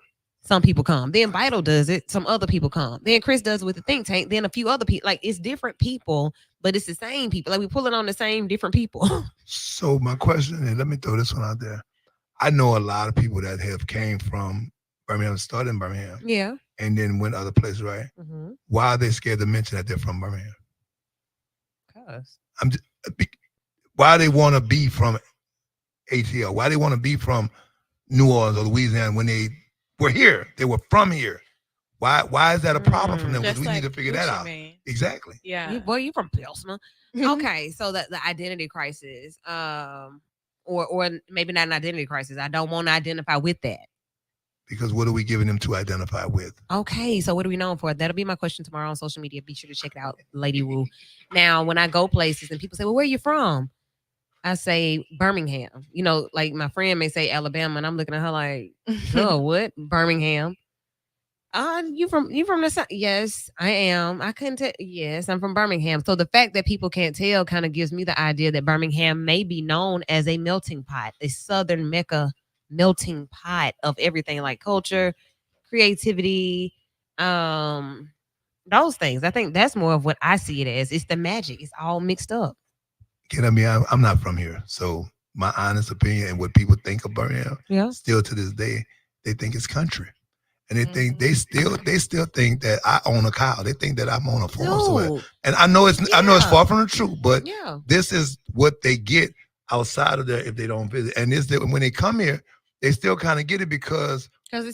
Some people come. Then Vital does it. Some other people come. Then Chris does it with the think tank. Then a few other people. Like it's different people, but it's the same people. Like we pulling on the same different people. So my question is, let me throw this one out there. I know a lot of people that have came from Birmingham, started in Birmingham. Yeah. And then went other places, right? Mm-hmm. Why are they scared to mention that they're from Birmingham? Because why they want to be from ATL? Why they want to be from New Orleans or Louisiana when they were here? They were from here. Why is that a problem for them? Because we need to figure that out. Exactly. Yeah. Boy, you from Pilsner. Okay, so the identity crisis, or maybe not an identity crisis. I don't want to identify with that. Because what are we giving them to identify with? Okay, so what are we known for? That'll be my question tomorrow on social media. Be sure to check it out, Lady Woo. Now, when I go places and people say, well, where are you from? I say Birmingham. You know, like my friend may say Alabama, and I'm looking at her like, oh, what? Birmingham. You from the south? Yes, I am. I couldn't tell. Yes, I'm from Birmingham. So the fact that people can't tell kind of gives me the idea that Birmingham may be known as a melting pot, a Southern Mecca melting pot of everything, like culture, creativity, those things. I think that's more of what I see it as. It's the magic. It's all mixed up. I mean, I'm not from here, so my honest opinion and what people think of Birmingham, still to this day, they think it's country. And they think they still think that I own a cow. They think that I'm on a farm somewhere. And I know it's far from the truth, but this is what they get outside of there if they don't visit. And this when they come here, they still kind of get it because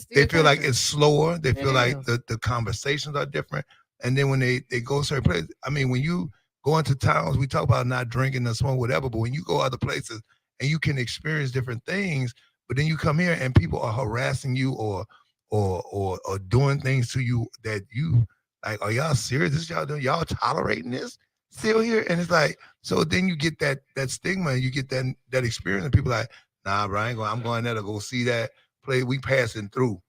they feel like it's slower. They feel like the conversations are different. And then when they go certain places, I mean, when you go into towns, we talk about not drinking or smoking, whatever, but when you go other places and you can experience different things, but then you come here and people are harassing you or doing things to you that you like, are y'all serious? This y'all doing? Y'all tolerating this still here? And it's like, so then you get that stigma and you get that experience and people like, nah, bro, I'm going there to go see that play. We passing through.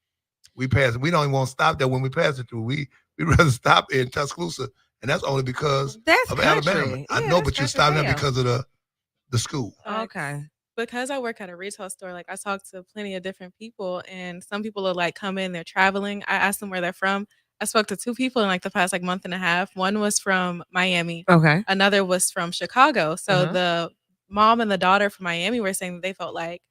We don't even want to stop there when we pass it through. We rather stop in Tuscaloosa, and that's only because of country. Alabama. I know, but you're stopping there because of the school. Okay. Because I work at a retail store, like I talk to plenty of different people, and some people are like come in, they're traveling. I ask them where they're from. I spoke to 2 people in like the past like month and a half. One was from Miami. Okay. Another was from Chicago. So the mom and the daughter from Miami were saying that they felt like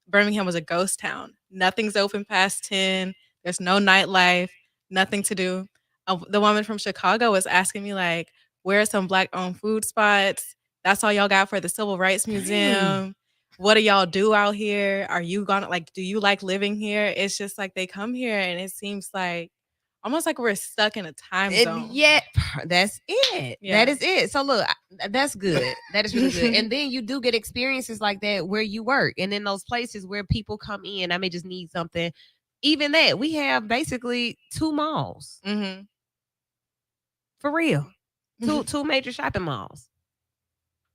Birmingham was a ghost town. Nothing's open past 10. There's no nightlife, nothing to do. The woman from Chicago was asking me like, where are some Black-owned food spots? That's all y'all got for the Civil Rights Museum. What do y'all do out here? Are you gonna like, do you like living here? It's just like they come here and it seems like almost like we're stuck in a time zone. Yeah, that's it. Yeah. That is it. So look, that's good. That is really good. And then you do get experiences like that where you work, and in those places where people come in. I may just need something. Even that, we have basically 2 malls. Mm-hmm. For real, two major shopping malls.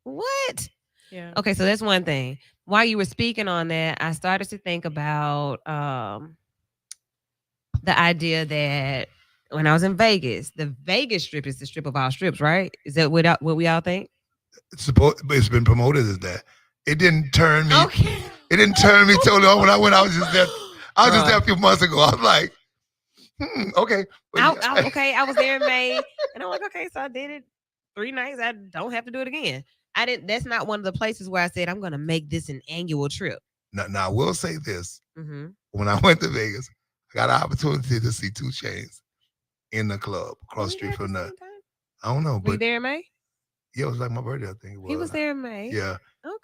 What? Yeah. Okay, so that's one thing. While you were speaking on that, I started to think about the idea that when I was in Vegas, the Vegas Strip is the strip of all strips, right? Is that what we all think? It's been promoted as that. It didn't turn me. Okay. It didn't turn me totally on when I went. I was just there. I was just there a few months ago. I was like, okay. I was there in May, and I'm like, okay, so I did it 3 nights. I don't have to do it again. I didn't. That's not one of the places where I said I'm going to make this an annual trip. Now I will say this: Mm-hmm. when I went to Vegas, I got an opportunity to see 2 Chainz in the club across the street from the. I don't know, Were you there in May? Yeah, it was like my birthday. I think it was. He was there in May. Yeah.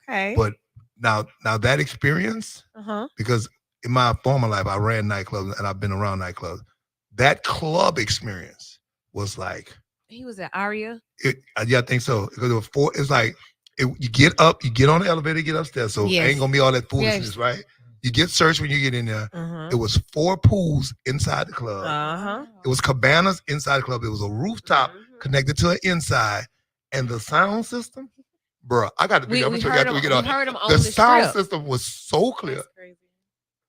Okay. But now that experience, because in my former life I ran nightclubs and I've been around nightclubs. That club experience was like. He was at Aria. Yeah, I think so. Because it was 4. It's like you get up, you get on the elevator, get upstairs. So ain't gonna be all that foolishness, right? You get searched when you get in there. It was 4 pools inside the club. It was cabanas inside the club. It was a rooftop connected to an inside, and the sound system, bro. I got to be. I'm gonna show you after we get on. The sound system was so clear.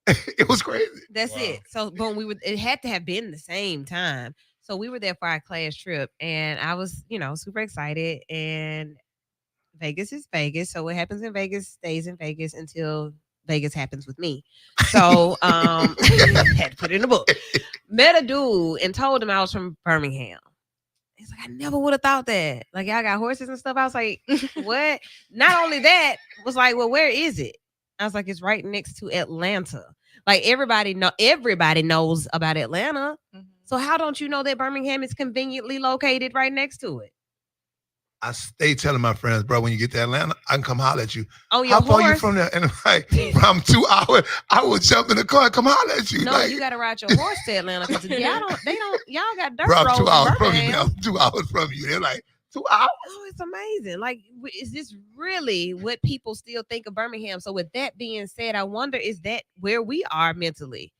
It was crazy. That's it. So, but it had to have been the same time. So we were there for our class trip, and I was, super excited. And Vegas is Vegas, so what happens in Vegas stays in Vegas until Vegas happens with me. So had to put it in the book. Met a dude and told him I was from Birmingham. He's like, I never would have thought that. Like, y'all got horses and stuff. I was like, what? Not only that, was like, well, where is it? I was like, it's right next to Atlanta. Like everybody knows about Atlanta. So how don't you know that Birmingham is conveniently located right next to it? I stay telling my friends, bro, when you get to Atlanta, I can come holler at you. Oh, your How far horse? are you from there? And I'm like, bro, I'm 2 hours. I will jump in the car and come holler at you. No, like, you got to ride your horse to Atlanta because y'all got dirt bro, I'm roads 2 hours from you Birmingham. now. I'm 2 hours from you. They're like, 2 hours? Oh, it's amazing. Like, is this really what people still think of Birmingham? So with that being said, I wonder, is that where we are mentally?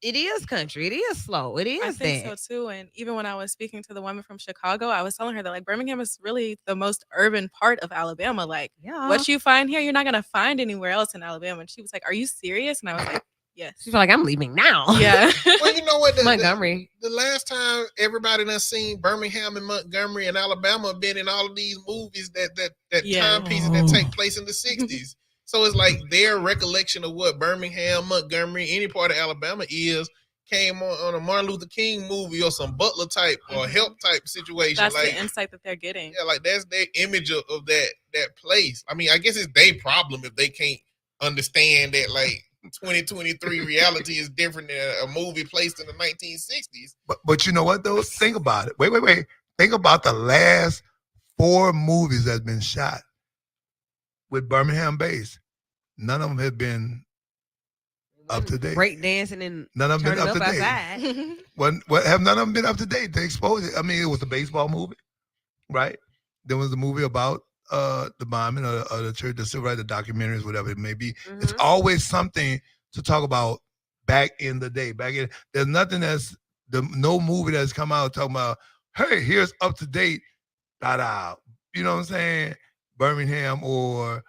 It is country. It is slow. It is. I think so too. And even when I was speaking to the woman from Chicago, I was telling her that like Birmingham is really the most urban part of Alabama. Like what you find here, you're not gonna find anywhere else in Alabama. And she was like, "Are you serious?" And I was like, "Yes." She's like, "I'm leaving now." Yeah. Well, you know what? Montgomery. The last time everybody done seen Birmingham and Montgomery and Alabama been in all of these movies that timepieces that take place in the 60s. So it's like their recollection of what Birmingham, Montgomery, any part of Alabama is came on a Martin Luther King movie or some Butler type or help type situation. That's like, the insight that they're getting. Yeah, like that's their image of that place. I mean, I guess it's their problem if they can't understand that like 2023 reality is different than a movie placed in the 1960s. But you know what though? Think about it. Wait. Think about the last 4 movies that's been shot with Birmingham base. None of them have been up to date. Break dancing and none of them been up to date. Have none of them been up to date? They exposed it. I mean, it was a baseball movie, right? There was a movie about the bombing of the church, the civil rights, the documentaries, whatever it may be. It's always something to talk about back in the day. There's nothing no movie that's come out talking about, hey, here's up to date, you know what I'm saying? Birmingham or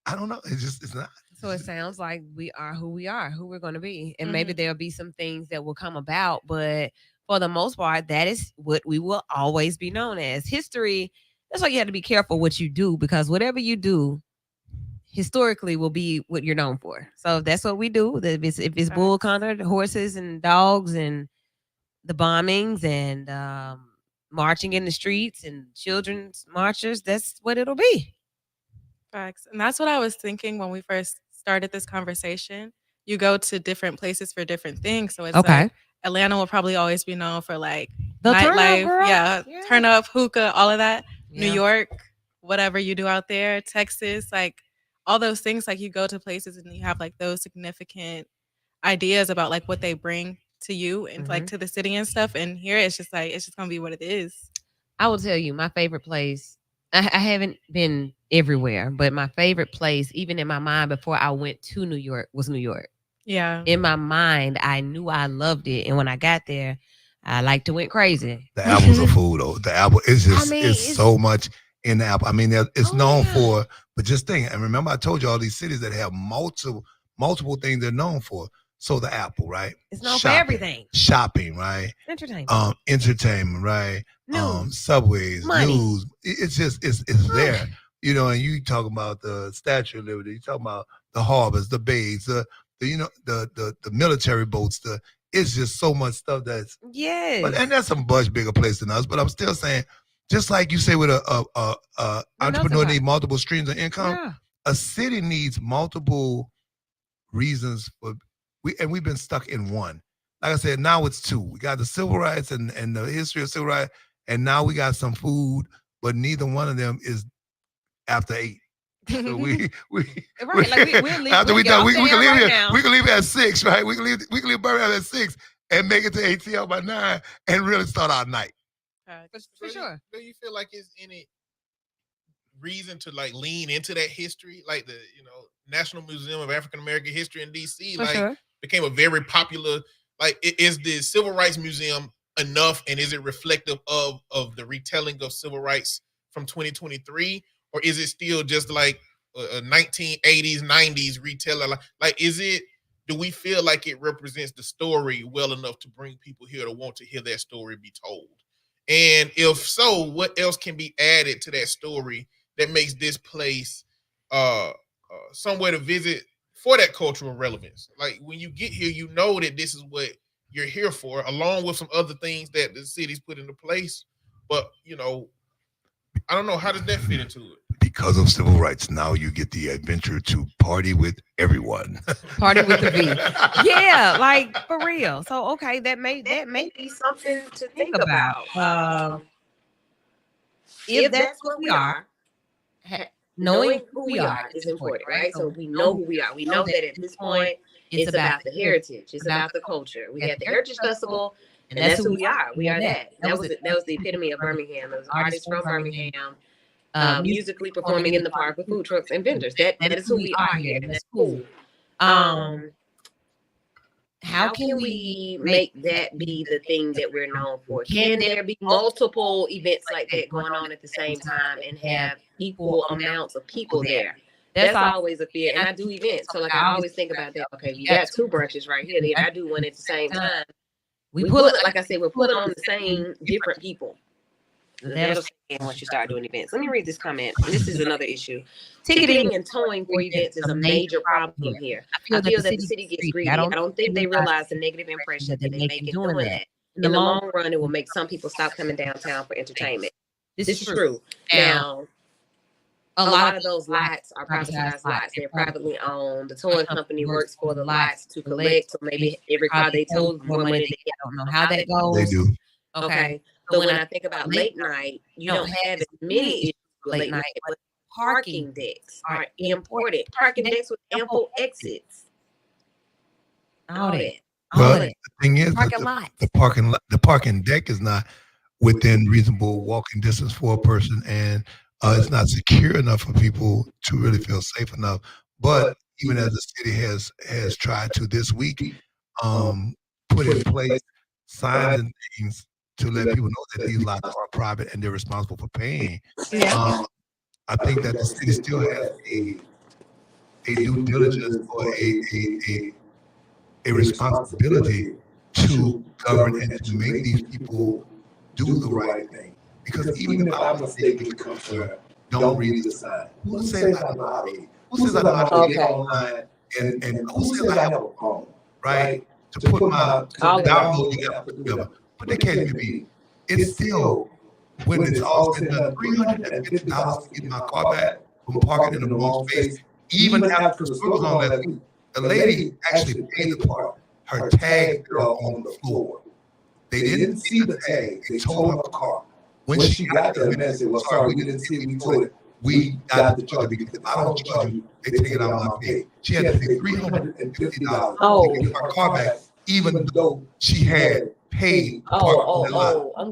I don't know. It's not. So it sounds like we are who we're going to be. And maybe there'll be some things that will come about. But for the most part, that is what we will always be known as. History, that's why you have to be careful what you do, because whatever you do historically will be what you're known for. So if that's what we do, if it's bull conquered horses and dogs and the bombings and marching in the streets and children's marchers, that's what it'll be. Facts. And that's what I was thinking when we first started this conversation. You go to different places for different things. So it's like Atlanta will probably always be known for like the nightlife, turn up, hookah, all of that. New York, whatever you do out there, Texas, like all those things, like you go to places and you have like those significant ideas about like what they bring to you and like to the city and stuff. And here it's just like, it's just gonna be what it is. I will tell you my favorite place. I haven't been everywhere, but my favorite place, even in my mind before I went to New York, was New York. Yeah. In my mind, I knew I loved it. And when I got there, I liked to went crazy. The apples are food, though. The apple is just, it's so much in the apple. I mean, it's known for, but just think, and remember I told you all these cities that have multiple things they're known for. So the apple, right? It's known for everything. Shopping, right? Entertainment, right? News. Subways, money. News. It's just it's there, you know. And you talk about the Statue of Liberty. You talk about the harbors, the bays, the military boats. It's just so much stuff that's and that's a much bigger place than us. But I'm still saying, just like you say with a entrepreneur need multiple streams of income, a city needs multiple reasons for. We've been stuck in one. Like I said, now it's two. We got the civil rights and the history of civil rights, and now we got some food, but neither one of them is after 8. So we after we done, we can leave here. We can leave at 6, right? We can leave Birmingham at 6 and make it to ATL by 9 and really start our night. For sure. Do you feel like it's any reason to like lean into that history, like the National Museum of African American History in DC, became a very popular. Like, is the Civil Rights Museum enough, and is it reflective of the retelling of civil rights from 2023, or is it still just like a 1980s, 90s retailer? Like, do we feel like it represents the story well enough to bring people here to want to hear that story be told? And if so, what else can be added to that story that makes this place somewhere to visit for that cultural relevance? Like, when you get here, you know that this is what you're here for, along with some other things that the city's put into place. But, I don't know, how does that fit into it? Because of civil rights, now you get the adventure to party with everyone. Party with the V. Yeah, like for real. So okay, that may be something to think about. If that's what we are, knowing who we are is important, right? So we know who we are. We know that at this point, it's about the heritage. It's about the culture. We had the Heritage Festival, and that's who we are. We are that. That was the epitome of Birmingham. Those artists from Birmingham, musically performing in the park with food trucks and vendors. That is who we are here, and that's cool. How can we make that be the thing that we're known for? Can there be multiple events like that going on at the same time and have equal amounts of people there? That's always a fear. And I do events, so like I always think about that. Okay, you got 2 brunches right here. I do one at the same time. We pull it, like I said, we're pulling on the same different people. That'll change once you start doing events. Let me read this comment. This is another issue. Ticketing and towing for events is a major problem here. I feel that the city gets greedy. I don't think they realize the negative impression that they make in doing that. In the long run, it will make some people stop coming downtown for entertainment. This is true. Now, a lot of those lots are privatized lots. They're privately owned. The towing company works for the lots to collect. So maybe every car they tow, more money they get. I don't know how that goes. They do. Okay. So when I think about late night, you don't have as many issues with late night, but parking decks are important. Parking decks with ample exits. All that. Well, the thing is, the parking deck is not within reasonable walking distance for a person, and it's not secure enough for people to really feel safe enough. But even as the city has tried to this week, put in place signs and things to let people know that these lots are private and they're responsible for paying. I think that the city still has a due diligence or a responsibility to govern and to make these people do the right thing. Because even if I'm mistaken to come to don't read the sign, who says I know how to read? Who says I know how to get online? And who says I have a phone, right? To put my download, you got to put together. what the case may be, it's still, when it's all said and done, $350 to get my car back from parking in the wrong space, even after the store was on last week. The lady actually paid the part. Her tag fell on the floor. They didn't see the tag. They towed her car. When she got there, the man said, well, sorry, we didn't see it. We told it. We got the charge because if I don't charge you, they take it out of my pay. She had to pay $350 to get her car back, even though she had paid. I'm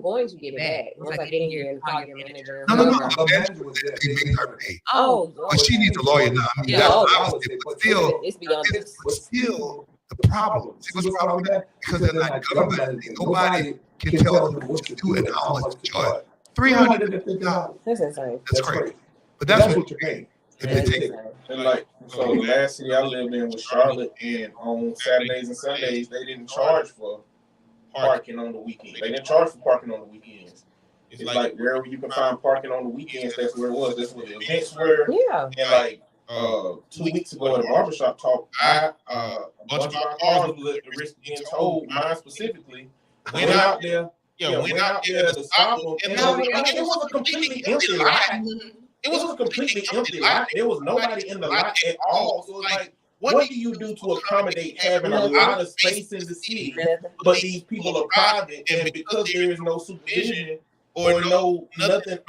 going to get it back. Once I get in here and call your manager. No. The manager was there. They made her pay. But she needs a lawyer now. I mean, that's obviously, but still, it's beyond this. But still, the problem. See what's the problem with that? Because they're not government. Nobody can tell them what to do and how much to charge. $350. That's insane. That's crazy. But that's what you're paying. And like, so the last city I lived in was Charlotte, and on Saturdays and Sundays they didn't charge for parking on the weekend. They didn't charge for parking on the weekends. It's like wherever you can find parking on the weekends, that's where it was. That's where the events were. Yeah. And like 2 weeks ago at a barbershop talk, a bunch of our cars was at the risk of getting towed. Mine specifically went out there. Went out there to stop them. And it was a completely empty lot. It was a completely empty lot. There was nobody in the lot at all. So it's like, what do you do to accommodate having a lot of space in the city, but these people are private, and because there is no supervision or no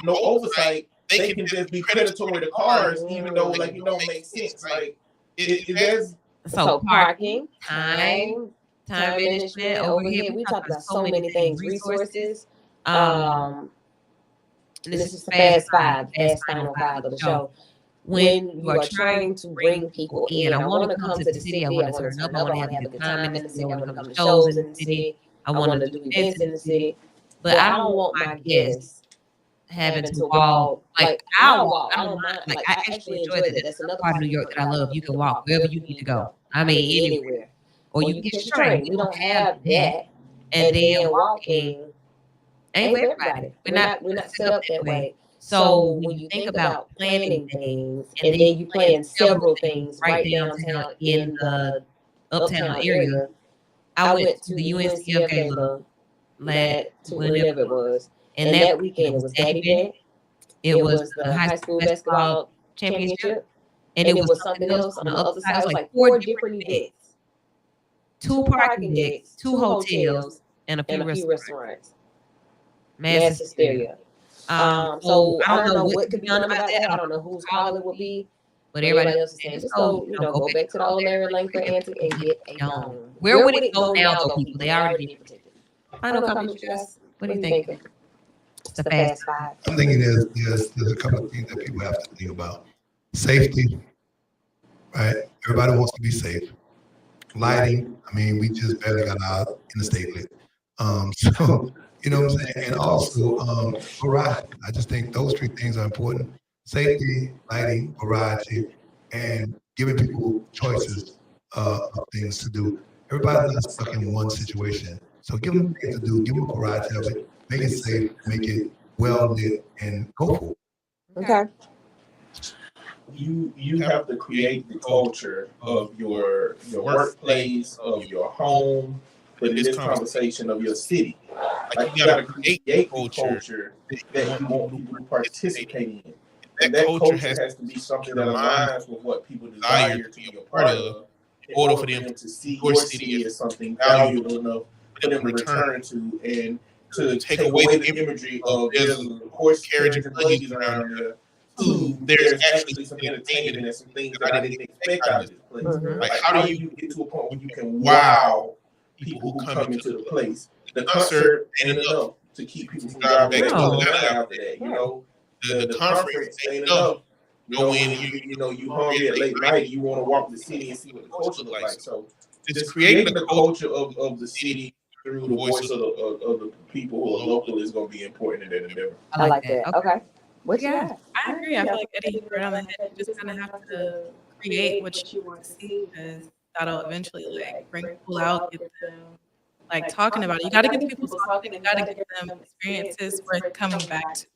oversight, they can just be predatory to cars, even though like it don't make sense. Like so parking, time management. Over here, we talk about so many things, resources. This is the fast final five of the show. When you are trying to bring people in, I want to come to the city, I want to turn up, I want to have a good time in the city, I want to come to shows in the city, I want to do events in the city. But I don't want my guests having to walk. Like, I'll walk. I don't mind. Like, I actually enjoy that. That's another part of New York that I love. You can walk wherever you need to go. I mean, anywhere. Or you can get your train. We don't have that. And then walking ain't for everybody. We're not set up that way. So when you think about planning things, and then you plan several things right downtown in the uptown area, I went to the UNCF gala whenever it was, and that weekend it was Daddy Day, it was the high school basketball championship, and it was something else on the other side. It was like 4 different events, 2 parking decks, 2 hotels, and a few restaurants. Mass hysteria. So I don't know what could be done about that. I don't know whose call it would be. But everybody else is saying, just go back to the old Larry Langford antique and get a dome. Where would it go now, though, people? They already being protected. Final comments, guys. What are you thinking? It's a fast five. I'm thinking there's a couple of things that people have to think about. Safety, right? Everybody wants to be safe. Lighting, I mean, we just barely got out in the state lit. So, you know what I'm saying? And also, variety. I just think those 3 things are important. Safety, lighting, variety, and giving people choices of things to do. Everybody's not stuck in one situation. So give them things to do, give them a variety of it, make it safe, make it well lit, and go for it. Okay. You have to create the culture of your workplace, of your home, but in this conversation of your city. Like you got to create a culture that you want people to participate in. And that culture has to be something that aligns with what people desire to be a part of in order for them to see your city as something valuable enough for them to return to, and to take away the imagery of there's a horse carriage and buggies around there. There's actually some entertainment and some things that I didn't expect out of this place. Like, how do you get to a point where you can wow people who come into the place? The concert ain't enough to keep people from driving back after that. You know, the conference ain't enough. You know, when you hungry at late night, you want to walk the city and see what the culture looks like. So just creating the culture of the city through the voice of the people who are local is going to be important in that endeavor. I like that. Okay. What you got? I agree. I feel like Eddie hit it on the head. You just kind of have to create what you want to see, because that'll eventually like bring people out, get them like talking about it. You got to get the people talking. You got to get them experiences worth coming back to.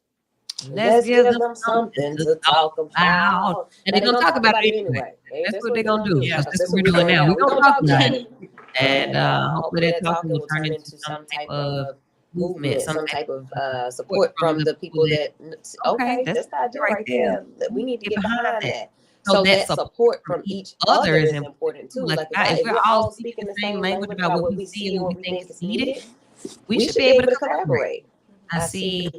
Let's give them something to talk about. And they're going to talk about it anyway. That's what they're going to do. Yeah, that's what we're doing now. We're going to talk about it. And hopefully that talking will turn into some type of movement, some type of support from the people that. Okay, that's the idea right there. We need to get behind that. So that support from each other is important too. Like if we're all speaking the same language about what we see and what we think is needed, we should be able to collaborate. I see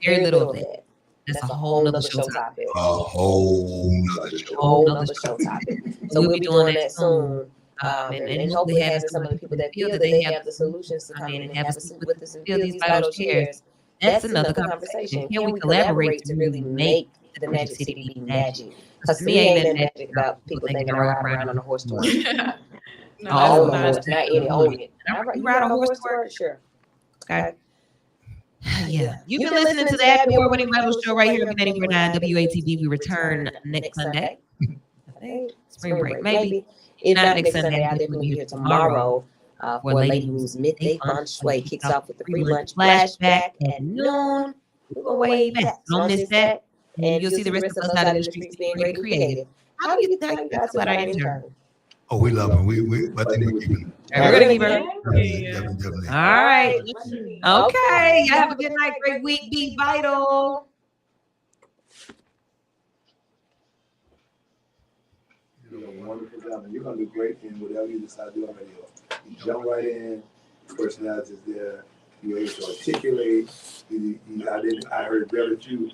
very little of that. That's a whole nother show topic. A whole nother show topic. So we'll be doing that soon. And hopefully having some of the people that feel that they have the solutions to come in and have a seat with us and fill these vital chairs. That's another conversation. Can we collaborate to really make the Magic City be magic? Because to me, ain't that magic about people thinking I ride around on a horse tour. No, own a horse, not any own it. You ride a horse tour? Sure. Okay. Yeah. You've been listening to the Happy Award-winning Bible show right here on 94.9 WATV. We return next Sunday. Spring break, maybe. If not next Sunday, I'll definitely be here tomorrow for a lady who's midday feng shui. Kicks off with the free lunch flashback at noon. We're going way back. Don't miss that. And you'll see the rest of us out in the streets being great and creative. How do you think you guys about our intern? Oh, we love him. I think we're keeping him. We're going to keep her. Definitely. All right. Okay. Y'all have a good night. Great week. Be vital. You're doing a wonderful job, and you're going to do great in whatever you decide to do on radio. You jump right in. The personality is there. You're able to articulate. I heard very few